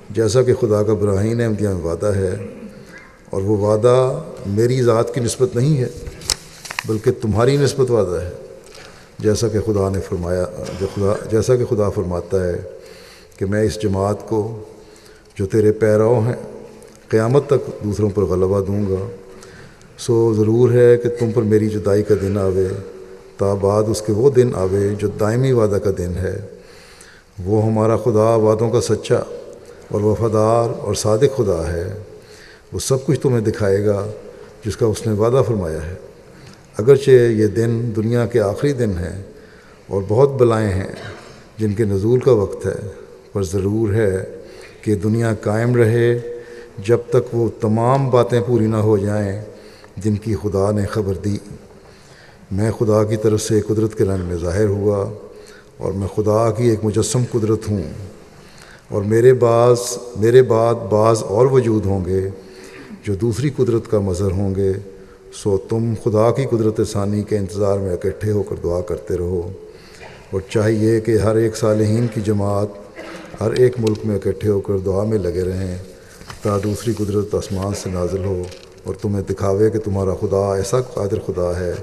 جیسا کہ خدا کا براہین احمدیہ میں وعدہ ہے، اور وہ وعدہ میری ذات کی نسبت نہیں ہے بلکہ تمہاری نسبت وعدہ ہے، جیسا کہ خدا نے فرمایا، جیسا کہ خدا فرماتا ہے کہ میں اس جماعت کو جو تیرے پیرو ہیں قیامت تک دوسروں پر غلبہ دوں گا۔ سو ضرور ہے کہ تم پر میری جدائی کا دن آوے، تا بعد اس کے وہ دن آوے جو دائمی وعدہ کا دن ہے۔ وہ ہمارا خدا وعدوں کا سچا اور وفادار اور صادق خدا ہے۔ وہ سب کچھ تمہیں دکھائے گا جس کا اس نے وعدہ فرمایا ہے، اگرچہ یہ دن دنیا کے آخری دن ہیں اور بہت بلائیں ہیں جن کے نزول کا وقت ہے، پر ضرور ہے کہ دنیا قائم رہے جب تک وہ تمام باتیں پوری نہ ہو جائیں جن کی خدا نے خبر دی۔ میں خدا کی طرف سے قدرت کے رنگ میں ظاہر ہوا اور میں خدا کی ایک مجسم قدرت ہوں، اور میرے بعد بعض اور وجود ہوں گے جو دوسری قدرت کا مظہر ہوں گے۔ سو تم خدا کی قدرت ثانی کے انتظار میں اکٹھے ہو کر دعا کرتے رہو، اور چاہیے کہ ہر ایک صالحین کی جماعت ہر ایک ملک میں اکٹھے ہو کر دعا میں لگے رہیں، تا دوسری قدرت آسمان سے نازل ہو اور تمہیں دکھاوے کہ تمہارا خدا ایسا قادر خدا ہے۔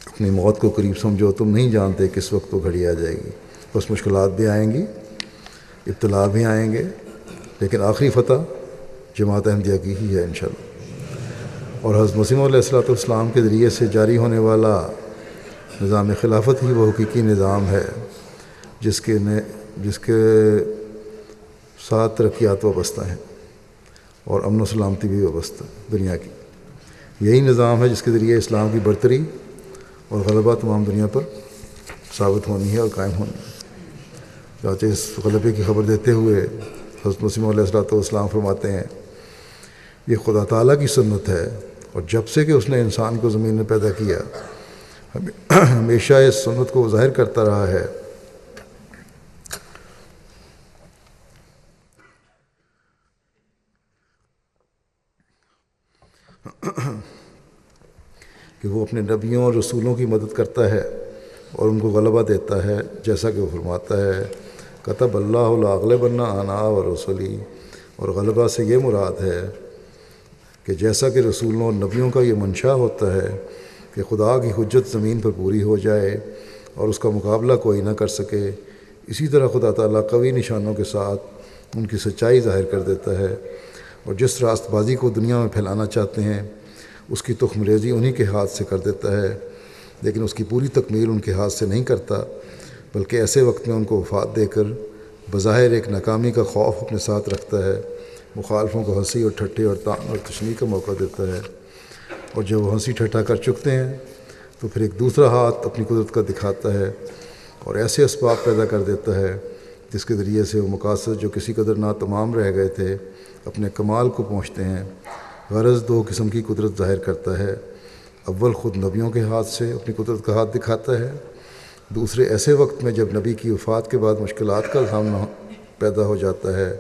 اپنی موت کو قریب سمجھو، تم نہیں جانتے کس وقت وہ گھڑی آ جائے گی۔ بس مشکلات بھی آئیں گی، ابتلا بھی آئیں گے، لیکن آخری فتح جماعت احمدیہ کی ہی ہے انشاءاللہ۔ اور حضرت مسیح علیہ السلام کے ذریعے سے جاری ہونے والا نظام خلافت ہی وہ حقیقی نظام ہے جس کے ساتھ ترقیات وابستہ ہیں اور امن و سلامتی بھی وابستہ دنیا کی۔ یہی نظام ہے جس کے ذریعے اسلام کی برتری اور غلبہ تمام دنیا پر ثابت ہونی ہے اور قائم ہونی ہے۔ چاہتے اس غلبے کی خبر دیتے ہوئے حضرت مسیح علیہ السلام فرماتے ہیں، یہ خدا تعالیٰ کی سنت ہے، اور جب سے کہ اس نے انسان کو زمین میں پیدا کیا ہمیشہ اس سنت کو ظاہر کرتا رہا ہے کہ وہ اپنے نبیوں اور رسولوں کی مدد کرتا ہے اور ان کو غلبہ دیتا ہے، جیسا کہ وہ فرماتا ہے کتب اللہ لاغلبن انا ورسلی۔ اور غلبہ سے یہ مراد ہے کہ جیسا کہ رسولوں اور نبیوں کا یہ منشا ہوتا ہے کہ خدا کی حجت زمین پر پوری ہو جائے اور اس کا مقابلہ کوئی نہ کر سکے، اسی طرح خدا تعالیٰ قوی نشانوں کے ساتھ ان کی سچائی ظاہر کر دیتا ہے، اور جس راست بازی کو دنیا میں پھیلانا چاہتے ہیں اس کی تخم ریزی انہی کے ہاتھ سے کر دیتا ہے، لیکن اس کی پوری تکمیل ان کے ہاتھ سے نہیں کرتا، بلکہ ایسے وقت میں ان کو وفات دے کر بظاہر ایک ناکامی کا خوف اپنے ساتھ رکھتا ہے، مخالفوں کو ہنسی اور ٹھٹے اور طعن اور تشنیع کا موقع دیتا ہے، اور جب وہ ہنسی ٹھٹا کر چکتے ہیں تو پھر ایک دوسرا ہاتھ اپنی قدرت کا دکھاتا ہے اور ایسے اسباب پیدا کر دیتا ہے جس کے ذریعے سے وہ مقاصد جو کسی قدر ناتمام رہ گئے تھے اپنے کمال کو پہنچتے ہیں۔ غرض دو قسم کی قدرت ظاہر کرتا ہے، اول خود نبیوں کے ہاتھ سے اپنی قدرت کا ہاتھ دکھاتا ہے، دوسرے ایسے وقت میں جب نبی کی وفات کے بعد مشکلات کا سامنا پیدا ہو جاتا ہے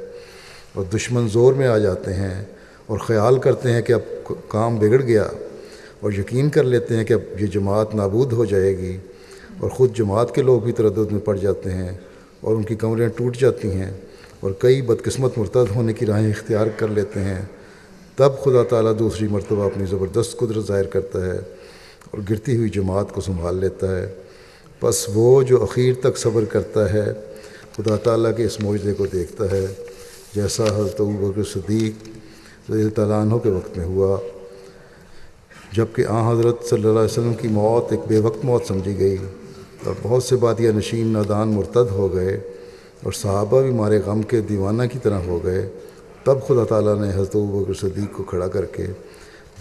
اور دشمن زور میں آ جاتے ہیں اور خیال کرتے ہیں کہ اب کام بگڑ گیا، اور یقین کر لیتے ہیں کہ اب یہ جماعت نابود ہو جائے گی، اور خود جماعت کے لوگ بھی تردد میں پڑ جاتے ہیں اور ان کی کمریں ٹوٹ جاتی ہیں اور کئی بدقسمت مرتد ہونے کی راہیں اختیار کر لیتے ہیں، تب خدا تعالیٰ دوسری مرتبہ اپنی زبردست قدرت ظاہر کرتا ہے اور گرتی ہوئی جماعت کو سنبھال لیتا ہے۔ پس وہ جو اخیر تک صبر کرتا ہے خدا تعالیٰ کے اس معجزے کو دیکھتا ہے، جیسا حضرت ابوبکر صدیق رضی اللہ تعالیٰ عنہ کے وقت میں ہوا، جب کہ حضرت صلی اللہ علیہ وسلم کی موت ایک بے وقت موت سمجھی گئی اور بہت سے بادیہ نشین نادان مرتد ہو گئے اور صحابہ بھی مارے غم کے دیوانہ کی طرح ہو گئے، تب خدا تعالیٰ نے حضرت ابوبکر صدیق کو کھڑا کر کے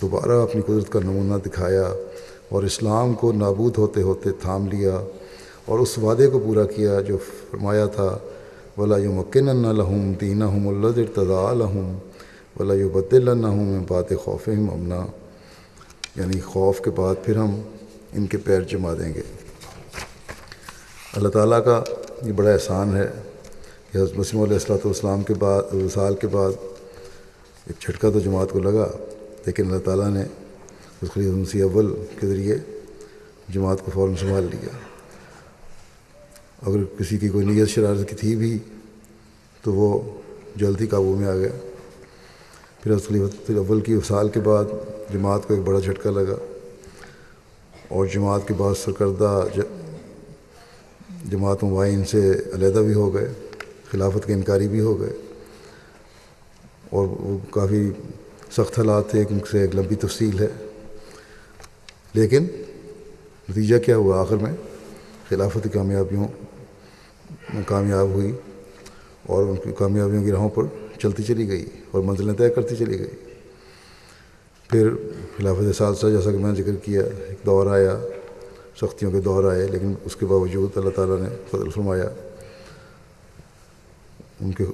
دوبارہ اپنی قدرت کا نمونہ دکھایا اور اسلام کو نابود ہوتے ہوتے تھام لیا اور اس وعدے کو پورا کیا جو فرمایا تھا وَلَا يُمَكِّنَنَّ لَهُمْ دِينَهُمُ الَّذِي ارْتَضَىٰ لَهُمْ وَلَا يُبَدِّلَنَّهُم مِّن بَعْدِ خَوْفِهِمْ أَمْنًا، یعنی خوف کے بعد پھر ہم ان کے پیر جما دیں گے۔ اللہ تعالیٰ کا یہ بڑا احسان ہے کہ حضرت مسیح علیہ السلام کے بعد وصال کے بعد ایک جھٹکا تو جماعت کو لگا، لیکن اللہ تعالیٰ نے اس خلیفہ مسیح اول کے ذریعے جماعت کو فوراً سنبھال لیا۔ اگر کسی کی کوئی نیت شرارت کی تھی بھی تو وہ جلد ہی قابو میں آ گیا، پھر حضرت خلیفۃ الاول کی وصال کے بعد جماعت کو ایک بڑا جھٹکا لگا، اور جماعت کے بعد سرکردہ جماعت مبائن سے علیحدہ بھی ہو گئے، خلافت کے انکاری بھی ہو گئے، اور وہ کافی سخت حالات تھے، ان سے ایک لمبی تفصیل ہے۔ لیکن نتیجہ کیا ہوا؟ آخر میں خلافت کامیابیوں میں کامیاب ہوئی، اور ان کی کامیابیوں کی راہوں پر چلتی چلی گئی اور منزلیں طے کرتی چلی گئی۔ پھر خلافت ثالثہ، جیسا کہ میں نے ذکر کیا، ایک دور آیا، سختیوں کے دور آئے، لیکن اس کے باوجود اللہ تعالیٰ نے فضل فرمایا۔ ان کے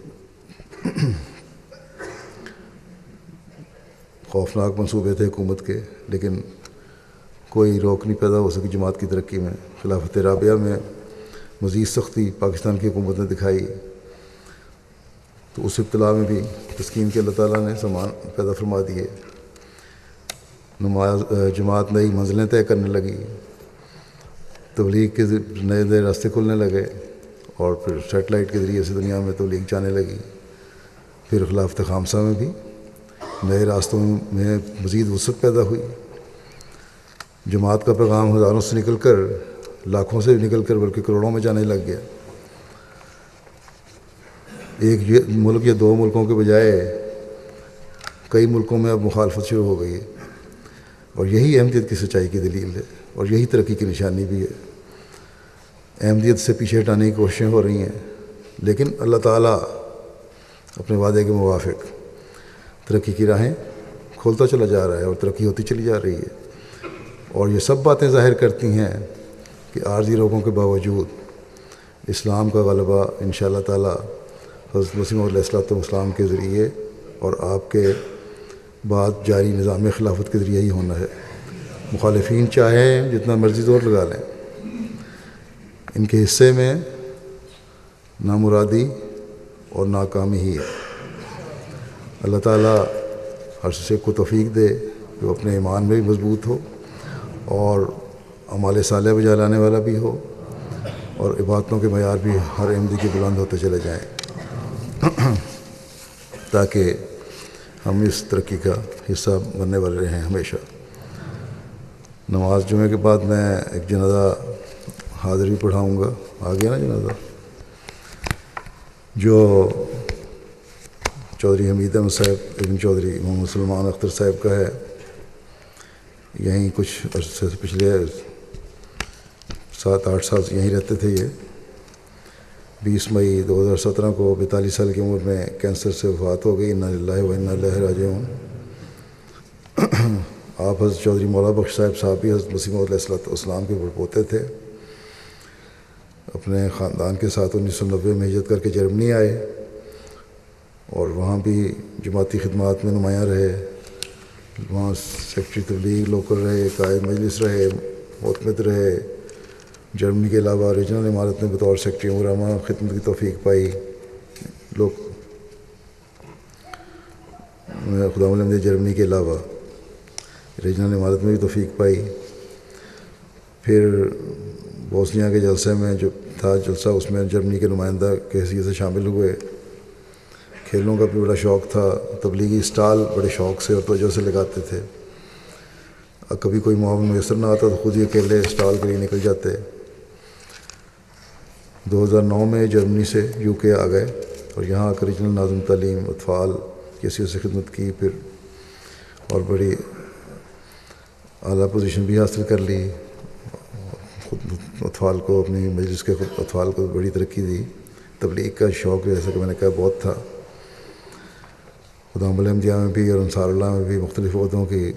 خوفناک منصوبے تھے حکومت کے، لیکن کوئی روک نہیں پیدا ہو سکی جماعت کی ترقی میں۔ خلافت رابعہ میں مزید سختی پاکستان کی حکومت نے دکھائی، تو اس ابتلا میں بھی تسکین کے اللہ تعالیٰ نے سامان پیدا فرما دیے، جماعت نئی منزلیں طے کرنے لگی، تبلیغ کے نئے نئے راستے کھلنے لگے، اور پھر سیٹلائٹ کے ذریعے سے دنیا میں تبلیغ جانے لگی۔ پھر خلافت خامسہ میں بھی نئے راستوں میں مزید وسعت پیدا ہوئی، جماعت کا پیغام ہزاروں سے نکل کر، لاکھوں سے نکل کر، بلکہ کروڑوں میں جانے لگ گیا۔ ایک ملک یا دو ملکوں کے بجائے کئی ملکوں میں اب مخالفت شروع ہو گئی ہے، اور یہی احمدیت کی سچائی کی دلیل ہے، اور یہی ترقی کی نشانی بھی ہے۔ احمدیت سے پیچھے ہٹانے کی کوششیں ہو رہی ہیں، لیکن اللہ تعالیٰ اپنے وعدے کے موافق ترقی کی راہیں کھولتا چلا جا رہا ہے، اور ترقی ہوتی چلی جا رہی ہے۔ اور یہ سب باتیں ظاہر کرتی ہیں کہ عارضی روگوں کے باوجود اسلام کا غلبہ انشاءاللہ تعالیٰ حضرت مسیح موعود علیہ السلام کے ذریعے اور آپ کے بعد جاری نظام خلافت کے ذریعے ہی ہونا ہے۔ مخالفین چاہیں جتنا مرضی زور لگا لیں، ان کے حصے میں نامرادی اور ناکامی ہی ہے۔ اللہ تعالیٰ ہر شخص کو توفیق دے کہ وہ اپنے ایمان میں بھی مضبوط ہو، اور اعمال صالح بجا لانے والا بھی ہو، اور عبادتوں کے معیار بھی ہر احمدی کے بلند ہوتے چلے جائیں، تاکہ ہم اس ترقی کا حصہ بننے والے رہیں ہمیشہ۔ نماز جمعے کے بعد میں ایک جنازہ حاضر بھی پڑھاؤں گا، آ گیا نا جنازہ، جو چودھری حمید احمد صاحب ابن چودھری محمد سلمان اختر صاحب کا ہے۔ یہیں کچھ عرصے سے، پچھلے 7-8 سال سے یہیں رہتے تھے۔ یہ 20 مئی 2017 کو 42 سال کی عمر میں کینسر سے وفات ہو گئی۔ انا للہ و انا الیہ راجعون۔ آپ حضرت چودھری مولا بخش صاحب بھی حضرت مسیح موعود علیہ السلام کے پڑپوتے تھے۔ اپنے خاندان کے ساتھ 1990 میں ہجرت کر کے جرمنی آئے، اور وہاں بھی جماعتی خدمات میں نمایاں رہے۔ وہاں سیکٹری تبلیغ لوکل رہے، قائد مجلس رہے، معتمد رہے۔ جرمنی کے علاوہ ریجنل امارت میں بطور سیکٹری امور عامہ خدمت کی توفیق پائی۔ خدا نے جرمنی کے علاوہ ریجنل امارت میں بھی توفیق پائی۔ پھر بوسنیا کے جلسے میں جو تھا جلسہ، اس میں جرمنی کے نمائندہ کی حیثیت سے شامل ہوئے۔ کھیلوں کا بھی بڑا شوق تھا، تبلیغی اسٹال بڑے شوق سے اور توجہ سے لگاتے تھے۔ کبھی کوئی معاون میسر نہ آتا تو خود ہی اکیلے اسٹال کے لیے نکل جاتے۔ 2009 میں جرمنی سے UK آ گئے، اور یہاں آ کر ریجنل ناظم تعلیم اطفال کی حیثیت سے خدمت کی، پھر اور بڑی اعلیٰ پوزیشن بھی حاصل کر لی۔ خود اطفال کو، اپنی مجلس کے خود اطفال کو بڑی ترقی دی۔ تبلیغ کا شوق جیسا کہ میں نے کہا بہت تھا۔ خدام الاحمدیہ میں بھی اور انصار اللہ میں بھی مختلف عہدوں کی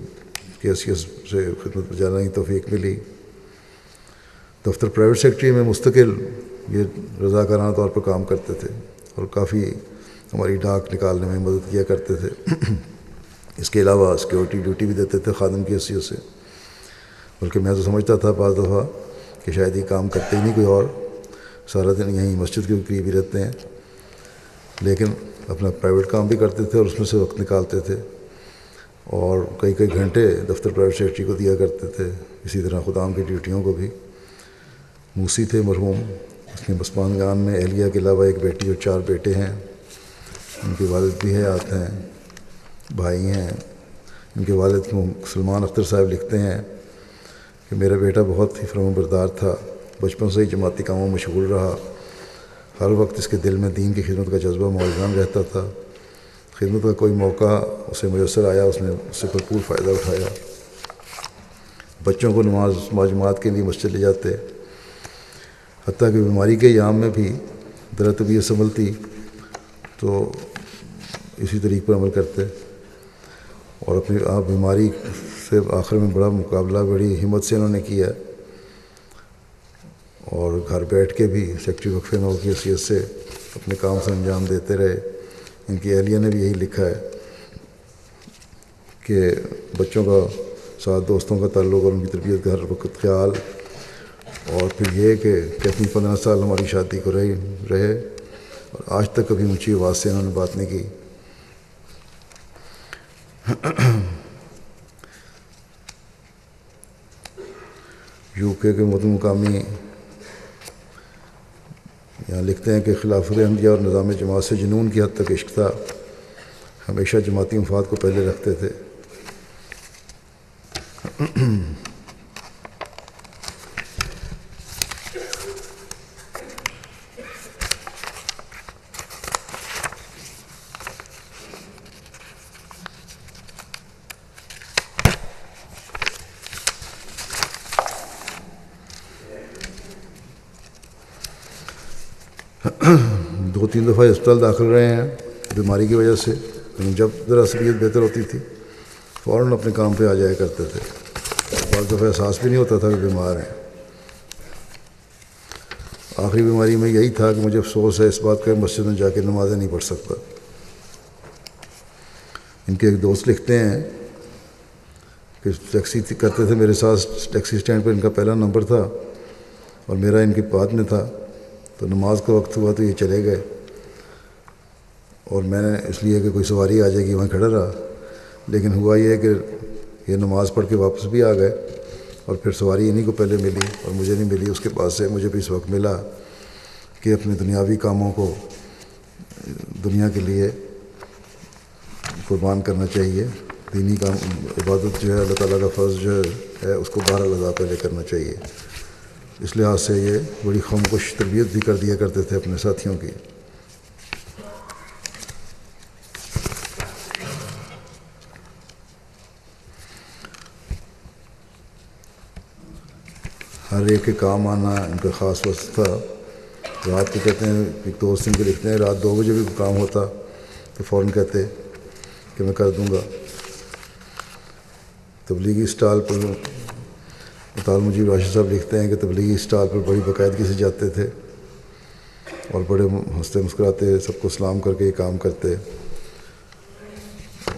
حیثیت سے خدمت بجانے کی توفیق ملی۔ دفتر پرائیویٹ سیکٹری میں مستقل یہ رضاکارانہ طور پر کام کرتے تھے، اور کافی ہماری ڈاک نکالنے میں مدد کیا کرتے تھے۔ اس کے علاوہ سیکیورٹی ڈیوٹی بھی دیتے تھے خادم کی حیثیت سے، بلکہ میں تو سمجھتا تھا بعض دفعہ کہ شاید یہ کام کرتے ہی نہیں کوئی اور، سارا دن یہیں مسجد کے قریب ہی رہتے ہیں، لیکن اپنا پرائیویٹ کام بھی کرتے تھے اور اس میں سے وقت نکالتے تھے، اور کئی گھنٹے دفتر پرائیویٹ سیکٹری کو دیا کرتے تھے۔ اسی طرح خدام کی ڈیوٹیوں کو بھی۔ موسی تھے مرحوم، اس کے بسمانگان میں اہلیہ کے علاوہ ایک بیٹی اور 4 بیٹے ہیں۔ ان کے والد بھی حیات ہیں۔ بھائی ہیں. ان کے والد سلمان اختر صاحب لکھتے ہیں کہ میرا بیٹا بہت ہی فرمانبردار تھا، بچپن سے ہی جماعتی کاموں میں مشغول رہا. ہر وقت اس کے دل میں دین کی خدمت کا جذبہ موجود رہتا تھا. خدمت کا کوئی موقع اسے میسر آیا، اس نے اس سے بھرپور فائدہ اٹھایا. بچوں کو نماز جماعت کے لیے مسجد لے جاتے، حتیٰ کہ بیماری کے ایام میں بھی در طبیعت سنبھلتی تو اسی طریق پر عمل کرتے، اور اپنی بیماری سے آخر میں بڑا مقابلہ بڑی ہمت سے انہوں نے کیا، اور گھر بیٹھ کے بھی سیکٹری وقف نو کی حیثیت سے اپنے کام سے انجام دیتے رہے. ان کی اہلیہ نے بھی یہی لکھا ہے کہ بچوں کا ساتھ دوستوں کا تعلق اور ان کی تربیت کا ہر وقت خیال، اور پھر یہ کہ کتنی 15 سال ہماری شادی کو رہے اور آج تک کبھی اونچی آواز سے انہوں نے بات نہیں کی. یو کے مقامی یہاں لکھتے ہیں کہ خلافت احمدیہ اور نظام جماعت سے جنون کی حد تک عشق تھا، ہمیشہ جماعتی مفاد کو پہلے رکھتے تھے. دو تین دفعہ اسپتال داخل رہے ہیں بیماری کی وجہ سے. جب ذرا طبیعت بہتر ہوتی تھی فوراً اپنے کام پہ آ جایا کرتے تھے. بعض دفعہ احساس بھی نہیں ہوتا تھا کہ بیمار ہیں. آخری بیماری میں یہی تھا کہ مجھے افسوس ہے اس بات کا مسجد میں جا کے نمازیں نہیں پڑھ سکتا. ان کے ایک دوست لکھتے ہیں کہ ٹیکسی کرتے تھے میرے ساتھ، ٹیکسی اسٹینڈ پہ ان کا پہلا نمبر تھا اور میرا ان کے بعد میں تھا. تو نماز کا وقت ہوا تو یہ چلے گئے، اور میں نے اس لیے کہ کوئی سواری آ جائے گی وہاں کھڑا رہا. لیکن ہوا یہ کہ یہ نماز پڑھ کے واپس بھی آ گئے، اور پھر سواری انہیں کو پہلے ملی اور مجھے نہیں ملی. اس کے بعد سے مجھے بھی اس وقت ملا کہ اپنے دنیاوی کاموں کو دنیا کے لیے قربان کرنا چاہیے. دینی کام عبادت جو ہے اللہ تعالیٰ کا فرض جو ہے اس کو بہرحال ادا پہلے کرنا چاہیے. اس لحاظ سے یہ بڑی خاموش تربیت بھی کر دیا کرتے تھے اپنے ساتھیوں کی. ہر ایک کے کام آنا ان کا خاص وقت تھا. رات کو کہتے ہیں، ایک دوست ان کے لکھتے ہیں، رات 2 بجے بھی کام ہوتا تو فوراً کہتے کہ میں کر دوں گا. تبلیغی اسٹال پر مطال مجیب راشد صاحب لکھتے ہیں کہ تبلیغی اسٹال پر بڑی باقاعدگی سے جاتے تھے اور بڑے ہنستے مسکراتے سب کو سلام کر کے یہ کام کرتے.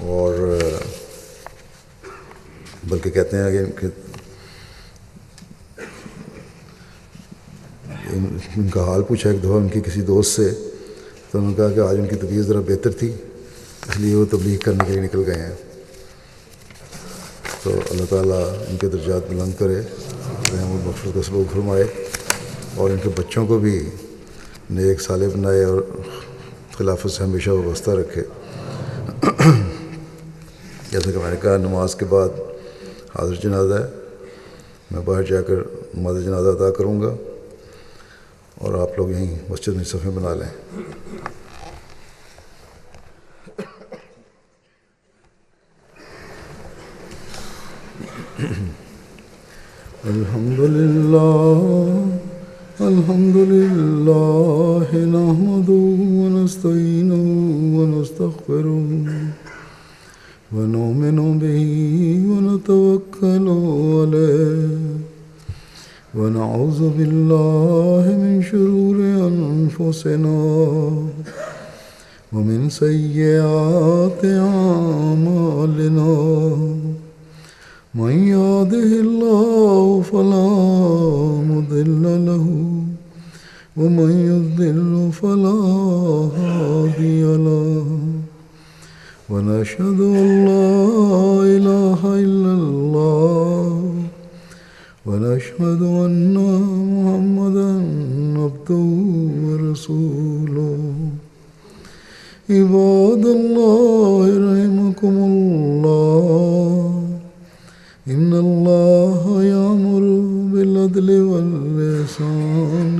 اور بلکہ کہتے ہیں کہ ان کا حال پوچھا ایک دفعہ ان کی کسی دوست سے، تو انہوں نے کہا کہ آج ان کی طبیعت ذرا بہتر تھی اس لیے وہ تبلیغ کرنے کے لیے نکل گئے ہیں. تو اللہ تعالیٰ ان کے درجات بلند کرے، رحم و مغفرت کا سلوک فرمائے، اور ان کے بچوں کو بھی نیک صالح بنائے اور خلافت سے ہمیشہ وابستہ رکھے. جیسا کہ میں نے کہا نماز کے بعد حاضر جنازہ ہے، میں باہر جا کر نماز جنازہ ادا کروں گا اور آپ لوگ یہیں مسجد میں صفیں بنا لیں. الحمد لله نحمده ونستعينه ونستغفره ونؤمن به ونتوكل عليه ونعوذ بالله من شرور أنفسنا ومن سيئات أعمالنا. من يهده الله فلا مضل له ومن يضلل فلا هادي له. ونشهد أن لا إله إلا الله ونشهد أن محمدا عبده ورسوله. عباد الله رحمكم يرحمكم الله إن الله يأمر بالعدل والإحسان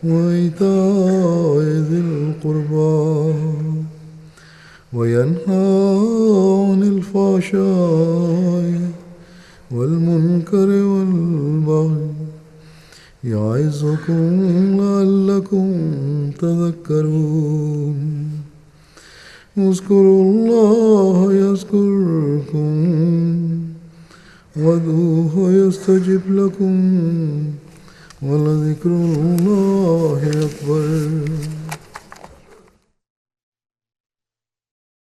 وإيتاء ذي القربى وينهى عن الفحشاء والمنكر والبغي يعظكم لعلكم تذكرون اذكروا الله يذكركم وادعوه يستجب لكم ولذكر الله أكبر.